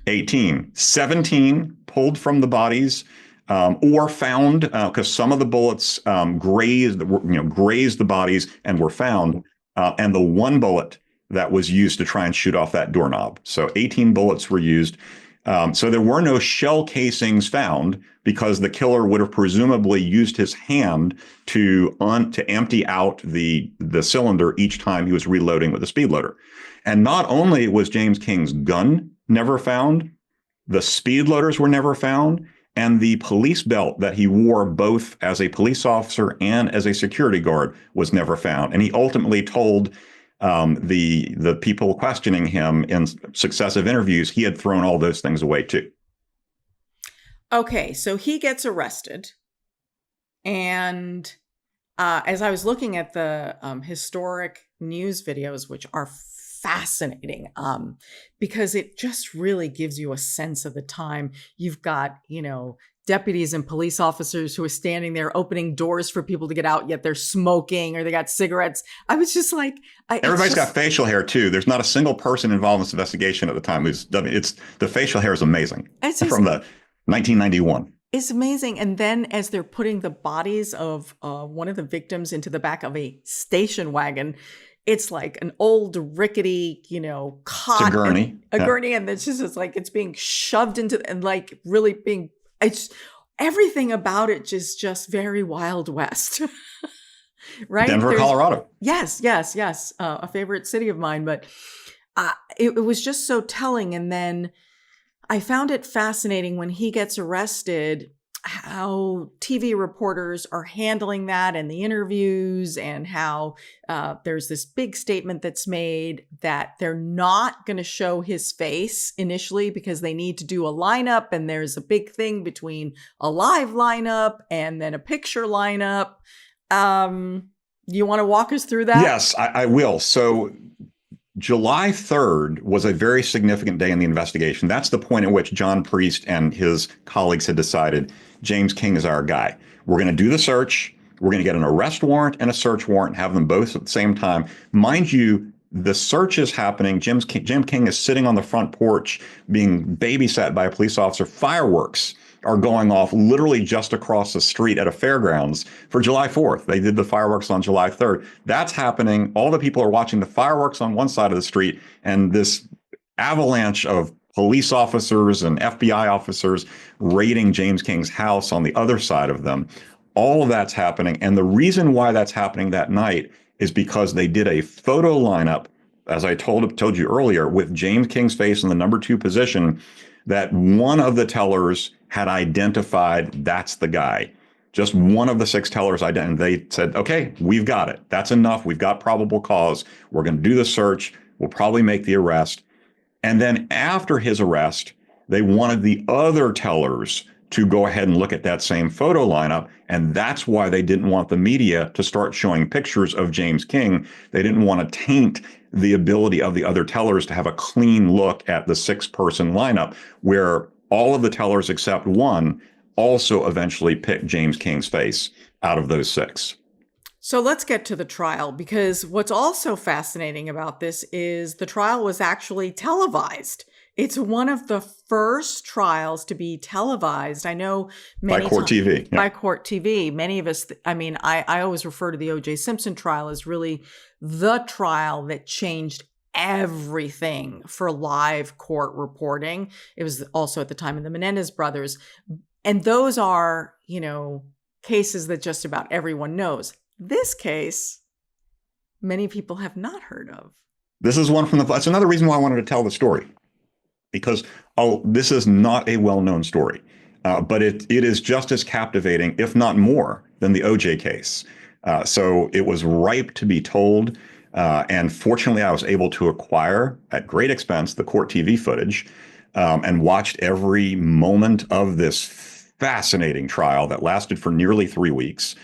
18. 17 pulled from the bodies or found, because some of the bullets grazed the bodies and were found. And the 1 bullet that was used to try and shoot off that doorknob. So 18 bullets were used. So there were no shell casings found because the killer would have presumably used his hand to empty out the cylinder each time he was reloading with a speed loader. And not only was James King's gun never found, the speed loaders were never found, and the police belt that he wore both as a police officer and as a security guard was never found. And he ultimately told the people questioning him in successive interviews he had thrown all those things away too. Okay, so he gets arrested. And as I was looking at the historic news videos, which are fascinating, because it just really gives you a sense of the time. You've got, deputies and police officers who are standing there opening doors for people to get out, yet they're smoking or they got cigarettes. I was just like, everybody's got facial hair too. There's not a single person involved in this investigation at the time. The facial hair is amazing. It's from the 1991. It's amazing. And then as they're putting the bodies of one of the victims into the back of a station wagon, it's like an old rickety, cot. It's a gurney. Gurney. And it's like it's being shoved into, and like really being, it's everything about it just very Wild West. Right? Denver, Colorado. Yes. A favorite city of mine. But it was just so telling. And then I found it fascinating when he gets arrested. TV reporters are handling that and the interviews, and how there's this big statement that's made that they're not going to show his face initially because they need to do a lineup, and there's a big thing between a live lineup and then a picture lineup. You want to walk us through that? Yes, I will. So July 3rd was a very significant day in the investigation. That's the point at which John Priest and his colleagues had decided James King is our guy. We're going to do the search. We're going to get an arrest warrant and a search warrant, have them both at the same time. Mind you, the search is happening. Jim King is sitting on the front porch being babysat by a police officer. Fireworks are going off literally just across the street at a fairgrounds for July 4th. They did the fireworks on July 3rd. That's happening. All the people are watching the fireworks on one side of the street, and this avalanche of police officers and FBI officers raiding James King's house on the other side of them. All of that's happening. And the reason why that's happening that night is because they did a photo lineup, as I told you earlier, with James King's face in the number 2 position, that one of the tellers had identified that's the guy. Just one of the 6 tellers identified. They said, okay, we've got it. That's enough. We've got probable cause. We're going to do the search. We'll probably make the arrest. And then after his arrest, they wanted the other tellers to go ahead and look at that same photo lineup. And that's why they didn't want the media to start showing pictures of James King. They didn't want to taint the ability of the other tellers to have a clean look at the 6-person lineup, where all of the tellers except one also eventually picked James King's face out of those 6. So let's get to the trial, because what's also fascinating about this is the trial was actually televised. It's one of the first trials to be televised. I know many by Court TV. Yeah. By Court TV. Many of us, I always refer to the O.J. Simpson trial as really the trial that changed everything for live court reporting. It was also at the time of the Menendez brothers. And those are, cases that just about everyone knows. This case, many people have not heard of. This is that's another reason why I wanted to tell the story, because this is not a well-known story, but it is just as captivating, if not more, than the OJ case. So it was ripe to be told. And fortunately, I was able to acquire at great expense the Court TV footage and watched every moment of this fascinating trial that lasted for nearly 3 weeks.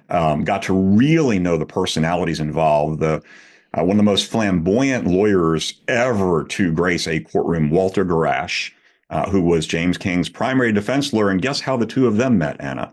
Got to really know the personalities involved. One of the most flamboyant lawyers ever to grace a courtroom, Walter Garash, who was James King's primary defense lawyer. And guess how the two of them met, Anna?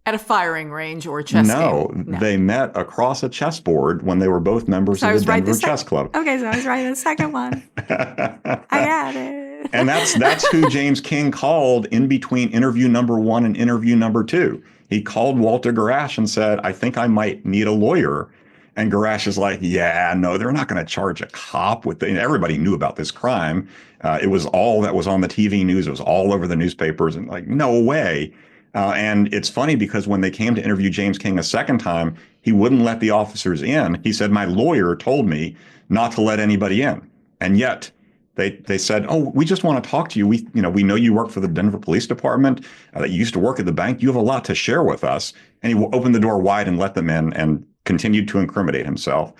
At a firing range or a chess game? No, they met across a chessboard when they were both members of the Denver Chess Club. Okay, so I was right in the second one. I got it. And that's who James King called in between interview number 1 and interview number 2. He called Walter Garash and said, I think I might need a lawyer. And Garash is like, yeah, no, they're not going to charge a cop with it. Everybody knew about this crime. It was all that was on the TV news. It was all over the newspapers, and like, no way. And it's funny because when they came to interview James King a second time, he wouldn't let the officers in. He said, my lawyer told me not to let anybody in. And yet they said, oh, we just want to talk to you. We know you work for the Denver Police Department, that you used to work at the bank. You have a lot to share with us. And he opened the door wide and let them in and continued to incriminate himself.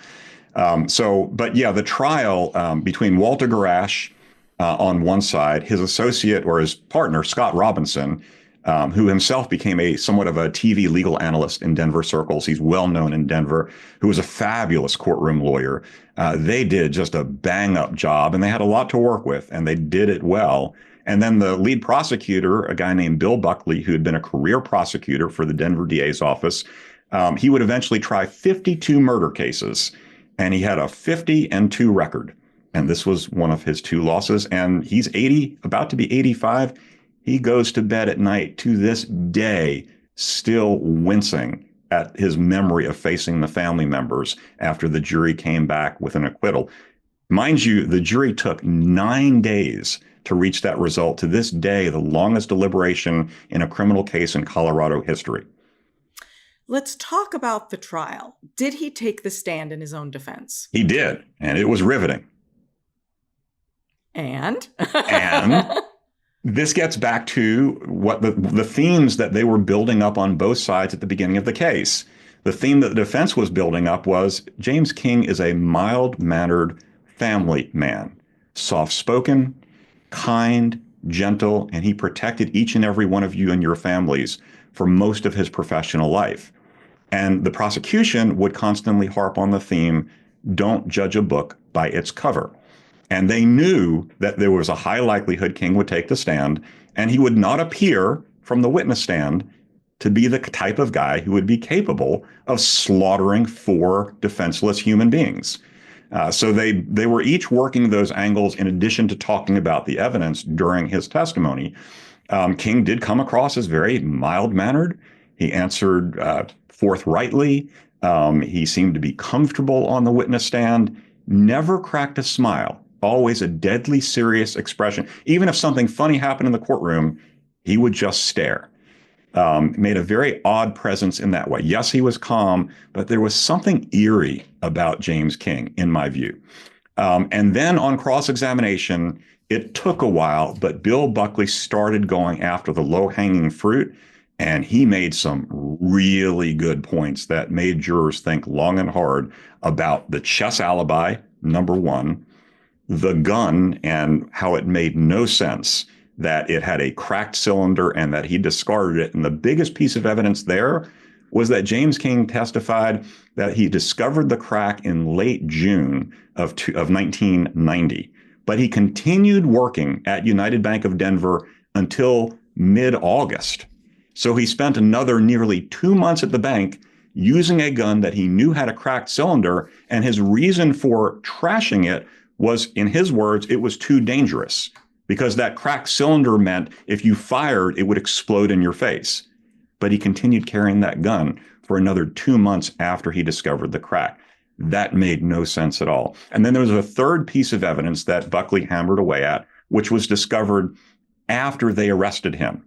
But the trial between Walter Garash on one side, his associate or his partner, Scott Robinson, who himself became somewhat of a TV legal analyst in Denver circles. He's well known in Denver, who was a fabulous courtroom lawyer. They did just a bang-up job, and they had a lot to work with, and they did it well. And then the lead prosecutor, a guy named Bill Buckley, who had been a career prosecutor for the Denver DA's office, he would eventually try 52 murder cases, and he had a 50-2 record. And this was one of his 2 losses. And he's 80, about to be 85. He goes to bed at night to this day, still wincing at his memory of facing the family members after the jury came back with an acquittal. Mind you, the jury took 9 days to reach that result. To this day, the longest deliberation in a criminal case in Colorado history. Let's talk about the trial. Did he take the stand in his own defense? He did, and it was riveting. And This gets back to what the themes that they were building up on both sides at the beginning of the case. The theme that the defense was building up was James King is a mild-mannered family man, soft-spoken, kind, gentle, and he protected each and every one of you and your families for most of his professional life. And the prosecution would constantly harp on the theme, don't judge a book by its cover. And they knew that there was a high likelihood King would take the stand, and he would not appear from the witness stand to be the type of guy who would be capable of slaughtering 4 defenseless human beings. So they were each working those angles in addition to talking about the evidence during his testimony. King did come across as very mild-mannered. He answered forthrightly. He seemed to be comfortable on the witness stand, never cracked a smile, always a deadly serious expression. Even if something funny happened in the courtroom, he would just stare. Made a very odd presence in that way. Yes, he was calm, but there was something eerie about James King, in my view. And then on cross-examination, it took a while, but Bill Buckley started going after the low-hanging fruit, and he made some really good points that made jurors think long and hard about the chess alibi, number one, the gun and how it made no sense that it had a cracked cylinder and that he discarded it. And the biggest piece of evidence there was that James King testified that he discovered the crack in late June of 1990. But he continued working at United Bank of Denver until mid-August. So he spent another nearly 2 months at the bank using a gun that he knew had a cracked cylinder. And his reason for trashing it was, in his words, it was too dangerous, because that cracked cylinder meant if you fired, it would explode in your face. But he continued carrying that gun for another 2 months after he discovered the crack. That made no sense at all. And then there was a third piece of evidence that Buckley hammered away at, which was discovered after they arrested him.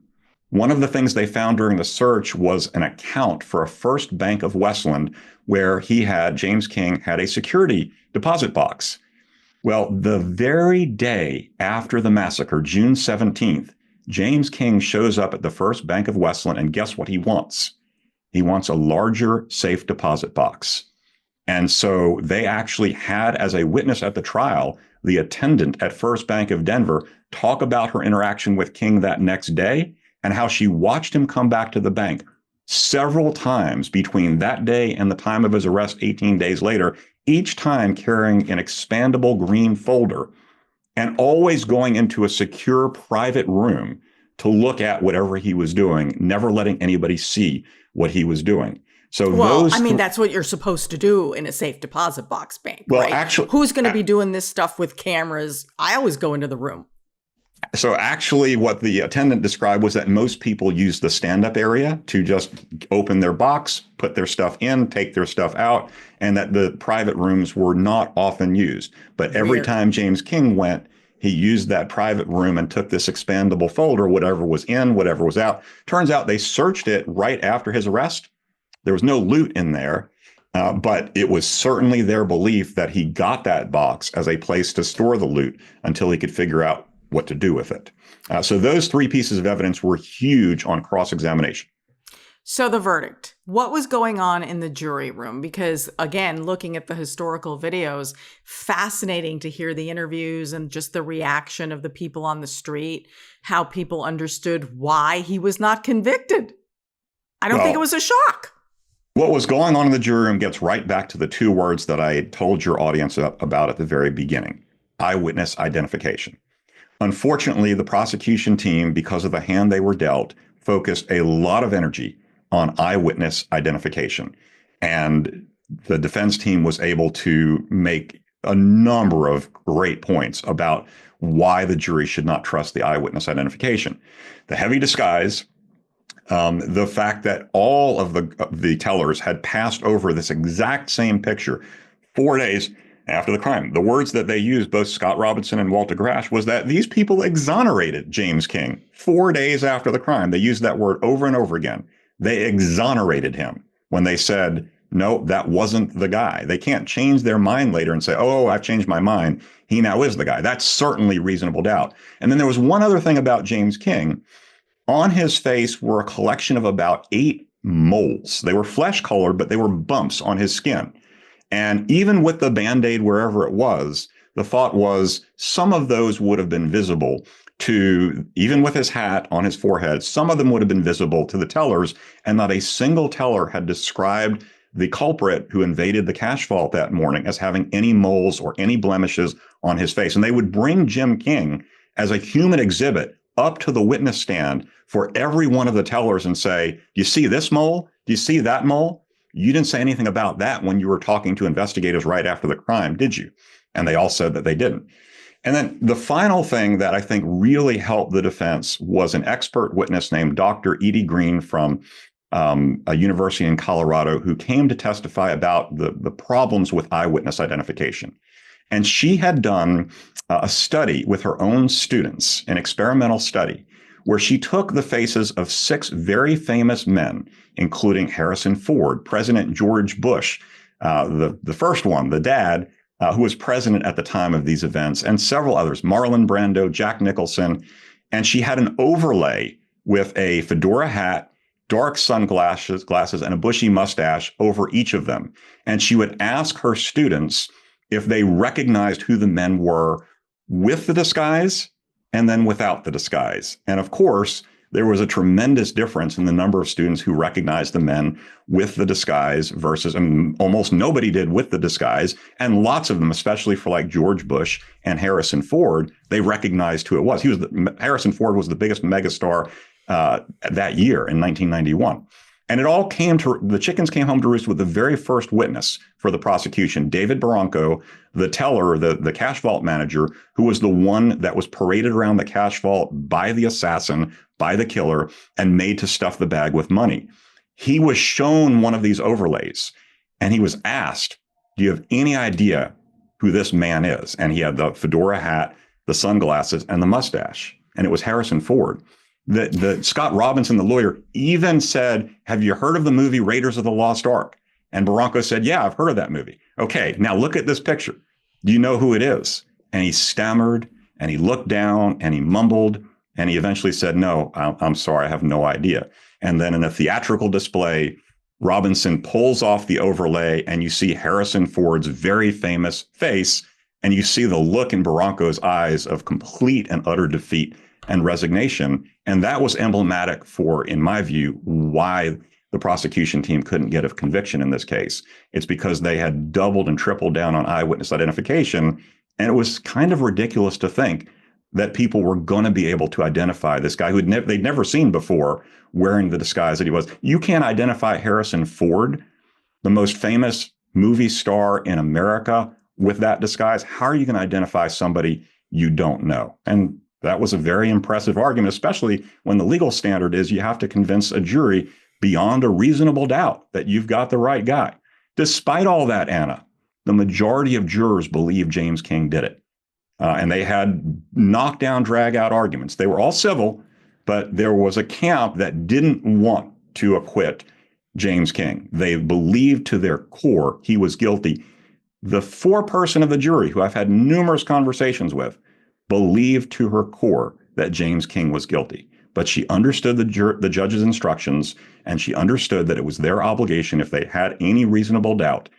One of the things they found during the search was an account for a First Bank of Westland where James King had a security deposit box. Well, the very day after the massacre, June 17th, James King shows up at the First Bank of Westland, and guess what he wants? He wants a larger safe deposit box. And so they actually had, as a witness at the trial, the attendant at First Bank of Denver talk about her interaction with King that next day and how she watched him come back to the bank several times between that day and the time of his arrest 18 days later, each time carrying an expandable green folder and always going into a secure private room to look at whatever he was doing, never letting anybody see what he was doing. So that's what you're supposed to do in a safe deposit box bank, well, right? Actually, who's going to be doing this stuff with cameras? I always go into the room. So actually what the attendant described was that most people use the stand-up area to just open their box, put their stuff in, take their stuff out, and that the private rooms were not often used. But every time James King went, he used that private room and took this expandable folder, whatever was in, whatever was out. Turns out they searched it right after his arrest. There was no loot in there, but it was certainly their belief that he got that box as a place to store the loot until he could figure out what to do with it. So those 3 pieces of evidence were huge on cross-examination. So the verdict, what was going on in the jury room? Because again, looking at the historical videos, fascinating to hear the interviews and just the reaction of the people on the street, how people understood why he was not convicted. I don't think it was a shock. What was going on in the jury room gets right back to the 2 words that I told your audience about at the very beginning: eyewitness identification. Unfortunately, the prosecution team, because of the hand they were dealt, focused a lot of energy on eyewitness identification. And the defense team was able to make a number of great points about why the jury should not trust the eyewitness identification. The heavy disguise, the fact that all of the tellers had passed over this exact same picture 4 days after the crime. The words that they used, both Scott Robinson and Walter Grash, was that these people exonerated James King 4 days after the crime. They used that word over and over again. They exonerated him when they said no, that wasn't the guy. They can't change their mind later and say, oh, I've changed my mind. He now is the guy. That's certainly reasonable doubt. And then there was one other thing about James King. On his face were a collection of about 8 moles. They were flesh colored, but they were bumps on his skin. And even with the Band-Aid wherever it was, the thought was some of those would have been visible to, even with his hat on his forehead, some of them would have been visible to the tellers, and not a single teller had described the culprit who invaded the cash vault that morning as having any moles or any blemishes on his face. And they would bring Jim King as a human exhibit up to the witness stand for every one of the tellers and say, do you see this mole? Do you see that mole? You didn't say anything about that when you were talking to investigators right after the crime, did you? And they all said that they didn't. And then the final thing that I think really helped the defense was an expert witness named Dr. Edie Green from a university in Colorado who came to testify about the problems with eyewitness identification. And she had done a study with her own students, an experimental study, where she took the faces of 6 very famous men, including Harrison Ford, President George Bush, the first one, the dad, who was president at the time of these events, and several others, Marlon Brando, Jack Nicholson. And she had an overlay with a fedora hat, dark sunglasses, and a bushy mustache over each of them. And she would ask her students if they recognized who the men were with the disguise and then without the disguise. And of course, there was a tremendous difference in the number of students who recognized the men with the disguise versus, almost nobody did with the disguise. And lots of them, especially for like George Bush and Harrison Ford, they recognized who it was. Harrison Ford was the biggest megastar that year in 1991. And it all the chickens came home to roost with the very first witness for the prosecution, David Barranco, the teller, the cash vault manager, who was the one that was paraded around the cash vault by the assassin, by the killer, and made to stuff the bag with money. He was shown one of these overlays, and he was asked, do you have any idea who this man is? And he had the fedora hat, the sunglasses, and the mustache. And it was Harrison Ford. The Scott Robinson, the lawyer, even said, have you heard of the movie Raiders of the Lost Ark? And Barranco said, yeah, I've heard of that movie. Okay, now look at this picture. Do you know who it is? And he stammered, and he looked down, and he mumbled, and he eventually said, no, I'm sorry, I have no idea. And then in a theatrical display, Robinson pulls off the overlay, and you see Harrison Ford's very famous face, and you see the look in Barranco's eyes of complete and utter defeat and resignation. And that was emblematic for, in my view, why the prosecution team couldn't get a conviction in this case. It's because they had doubled and tripled down on eyewitness identification. And it was kind of ridiculous to think that people were going to be able to identify this guy who they'd never seen before wearing the disguise that he was. You can't identify Harrison Ford, the most famous movie star in America, with that disguise. How are you going to identify somebody you don't know? And that was a very impressive argument, especially when the legal standard is you have to convince a jury beyond a reasonable doubt that you've got the right guy. Despite all that, Anna, the majority of jurors believed James King did it. And they had knockdown, drag-out arguments. They were all civil, but there was a camp that didn't want to acquit James King. They believed to their core he was guilty. The foreperson of the jury, who I've had numerous conversations with, believed to her core that James King was guilty. But she understood the judge's instructions, and she understood that it was their obligation, if they had any reasonable doubt,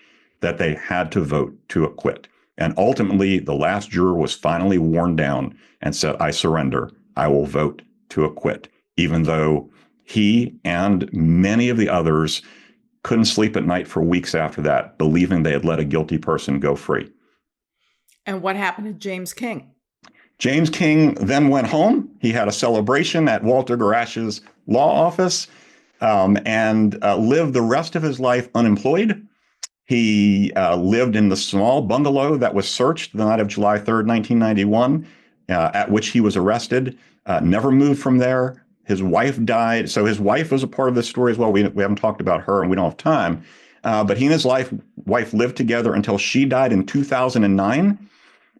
that they had to vote to acquit. And ultimately, the last juror was finally worn down and said, I surrender. I will vote to acquit, even though he and many of the others couldn't sleep at night for weeks after that, believing they had let a guilty person go free. And what happened to James King? James King then went home. He had a celebration at Walter Garash's law office and lived the rest of his life unemployed. He lived in the small bungalow that was searched the night of July 3rd, 1991, at which he was arrested, never moved from there. His wife died. So his wife was a part of this story as well. We haven't talked about her and we don't have time. But he and his wife lived together until she died in 2009.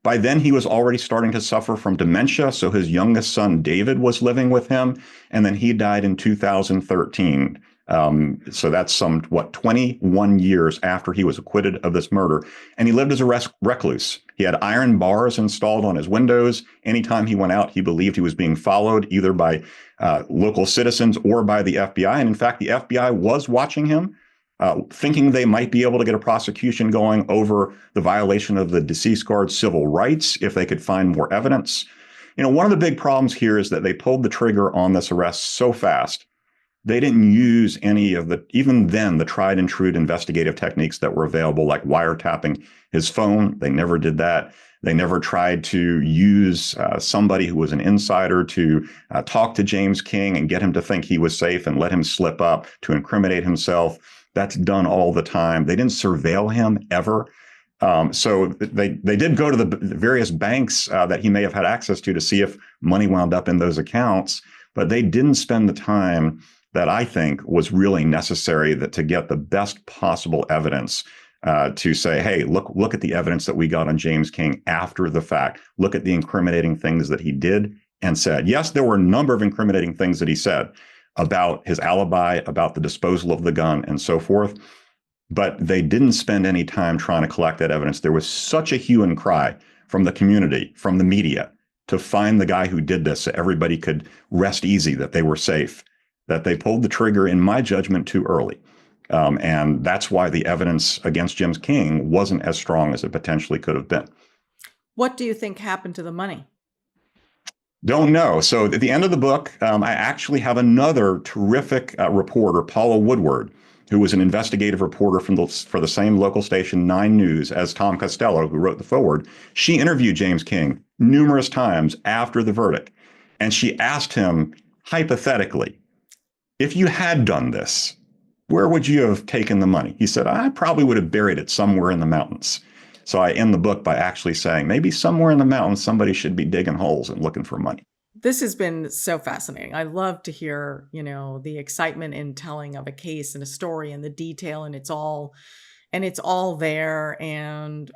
By then, he was already starting to suffer from dementia. So his youngest son, David, was living with him. And then he died in 2013 So that's 21 years after he was acquitted of this murder. And he lived as a recluse. He had iron bars installed on his windows. Anytime he went out, he believed he was being followed either by local citizens or by the FBI. And in fact, the FBI was watching him, thinking they might be able to get a prosecution going over the violation of the deceased guard's civil rights if they could find more evidence. One of the big problems here is that they pulled the trigger on this arrest so fast. They didn't use any of even then, the tried and true investigative techniques that were available, like wiretapping his phone. They never did that. They never tried to use somebody who was an insider to talk to James King and get him to think he was safe and let him slip up to incriminate himself. That's done all the time. They didn't surveil him ever. So they did go to the various banks that he may have had access to see if money wound up in those accounts, but they didn't spend the time that I think was really necessary to get the best possible evidence to say, hey, look at the evidence that we got on James King after the fact. Look at the incriminating things that he did and said. Yes, there were a number of incriminating things that he said about his alibi, about the disposal of the gun, and so forth. But they didn't spend any time trying to collect that evidence. There was such a hue and cry from the community, from the media, to find the guy who did this so everybody could rest easy that they were safe, that they pulled the trigger, in my judgment, too early. And that's why the evidence against James King wasn't as strong as it potentially could have been. What do you think happened to the money? Don't know. So at the end of the book, I actually have another terrific reporter, Paula Woodward, who was an investigative reporter for the same local station, 9 News, as Tom Costello, who wrote the foreword. She interviewed James King numerous times after the verdict. And she asked him, hypothetically, if you had done this, where would you have taken the money? He said, I probably would have buried it somewhere in the mountains. So I end the book by actually saying maybe somewhere in the mountains, somebody should be digging holes and looking for money. This has been so fascinating. I love to hear, the excitement in telling of a case and a story and the detail, and it's all there. And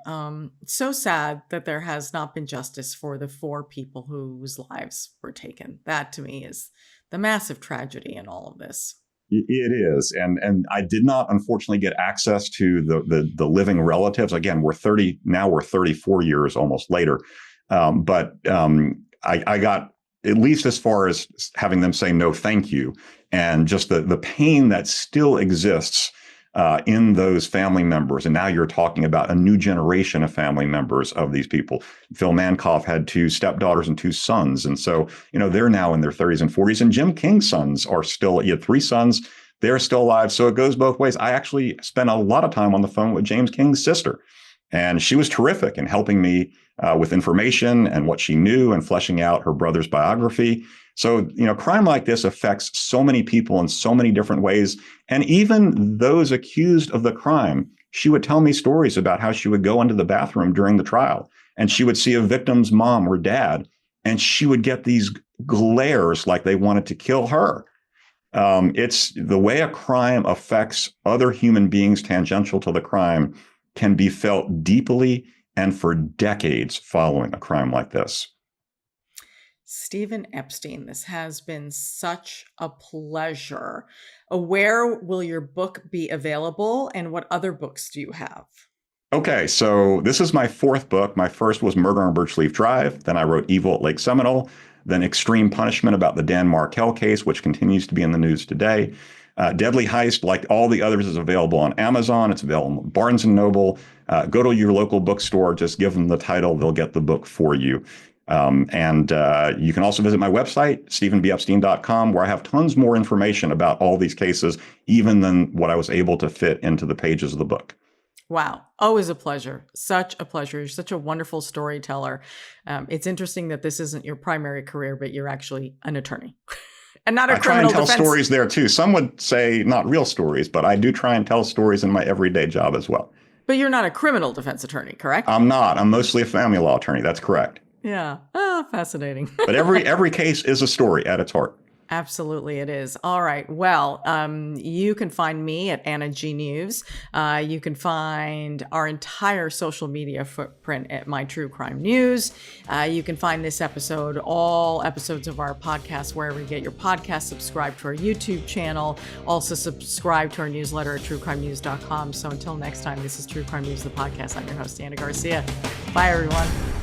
so sad that there has not been justice for the 4 people whose lives were taken. That to me is the massive tragedy in all of this. It is. And I did not, unfortunately, get access to the living relatives. Again, we're 34 years almost later. But I got at least as far as having them say no, thank you. And just the pain that still exists in those family members. And now you're talking about a new generation of family members of these people. Phil Mankoff had 2 stepdaughters and 2 sons. And so, they're now in their 30s and 40s. And Jim King's sons are still, he had 3 sons. They're still alive. So it goes both ways. I actually spent a lot of time on the phone with James King's sister. And she was terrific in helping me with information and what she knew and fleshing out her brother's biography. So, crime like this affects so many people in so many different ways. And even those accused of the crime, she would tell me stories about how she would go into the bathroom during the trial and she would see a victim's mom or dad, and she would get these glares like they wanted to kill her. It's the way a crime affects other human beings tangential to the crime can be felt deeply and for decades following a crime like this. Stephen Epstein, this has been such a pleasure. Where will your book be available, and what other books do you have? Okay, so this is my 4th book. My first was Murder on Birchleaf Drive. Then I wrote Evil at Lake Seminole. Then Extreme Punishment about the Dan Markel case, which continues to be in the news today. Deadly Heist, like all the others, is available on Amazon. It's available on Barnes & Noble. Go to your local bookstore. Just give them the title. They'll get the book for you. And you can also visit my website, stephenbepstein.com, where I have tons more information about all these cases, even than what I was able to fit into the pages of the book. Wow. Always a pleasure. Such a pleasure. You're such a wonderful storyteller. It's interesting that this isn't your primary career, but you're actually an attorney. And not a criminal defense. I try and tell stories there too. Some would say not real stories, but I do try and tell stories in my everyday job as well. But you're not a criminal defense attorney, correct? I'm not. I'm mostly a family law attorney. That's correct. Yeah. Oh, fascinating. But every case is a story at its heart. Absolutely, it is. All right. Well, you can find me at Anna G News. You can find our entire social media footprint at My True Crime News. You can find this episode, all episodes of our podcast, wherever you get your podcast. Subscribe to our YouTube channel. Also subscribe to our newsletter at truecrimenews.com. So until next time, this is True Crime News, the podcast. I'm your host, Ana Garcia. Bye, everyone.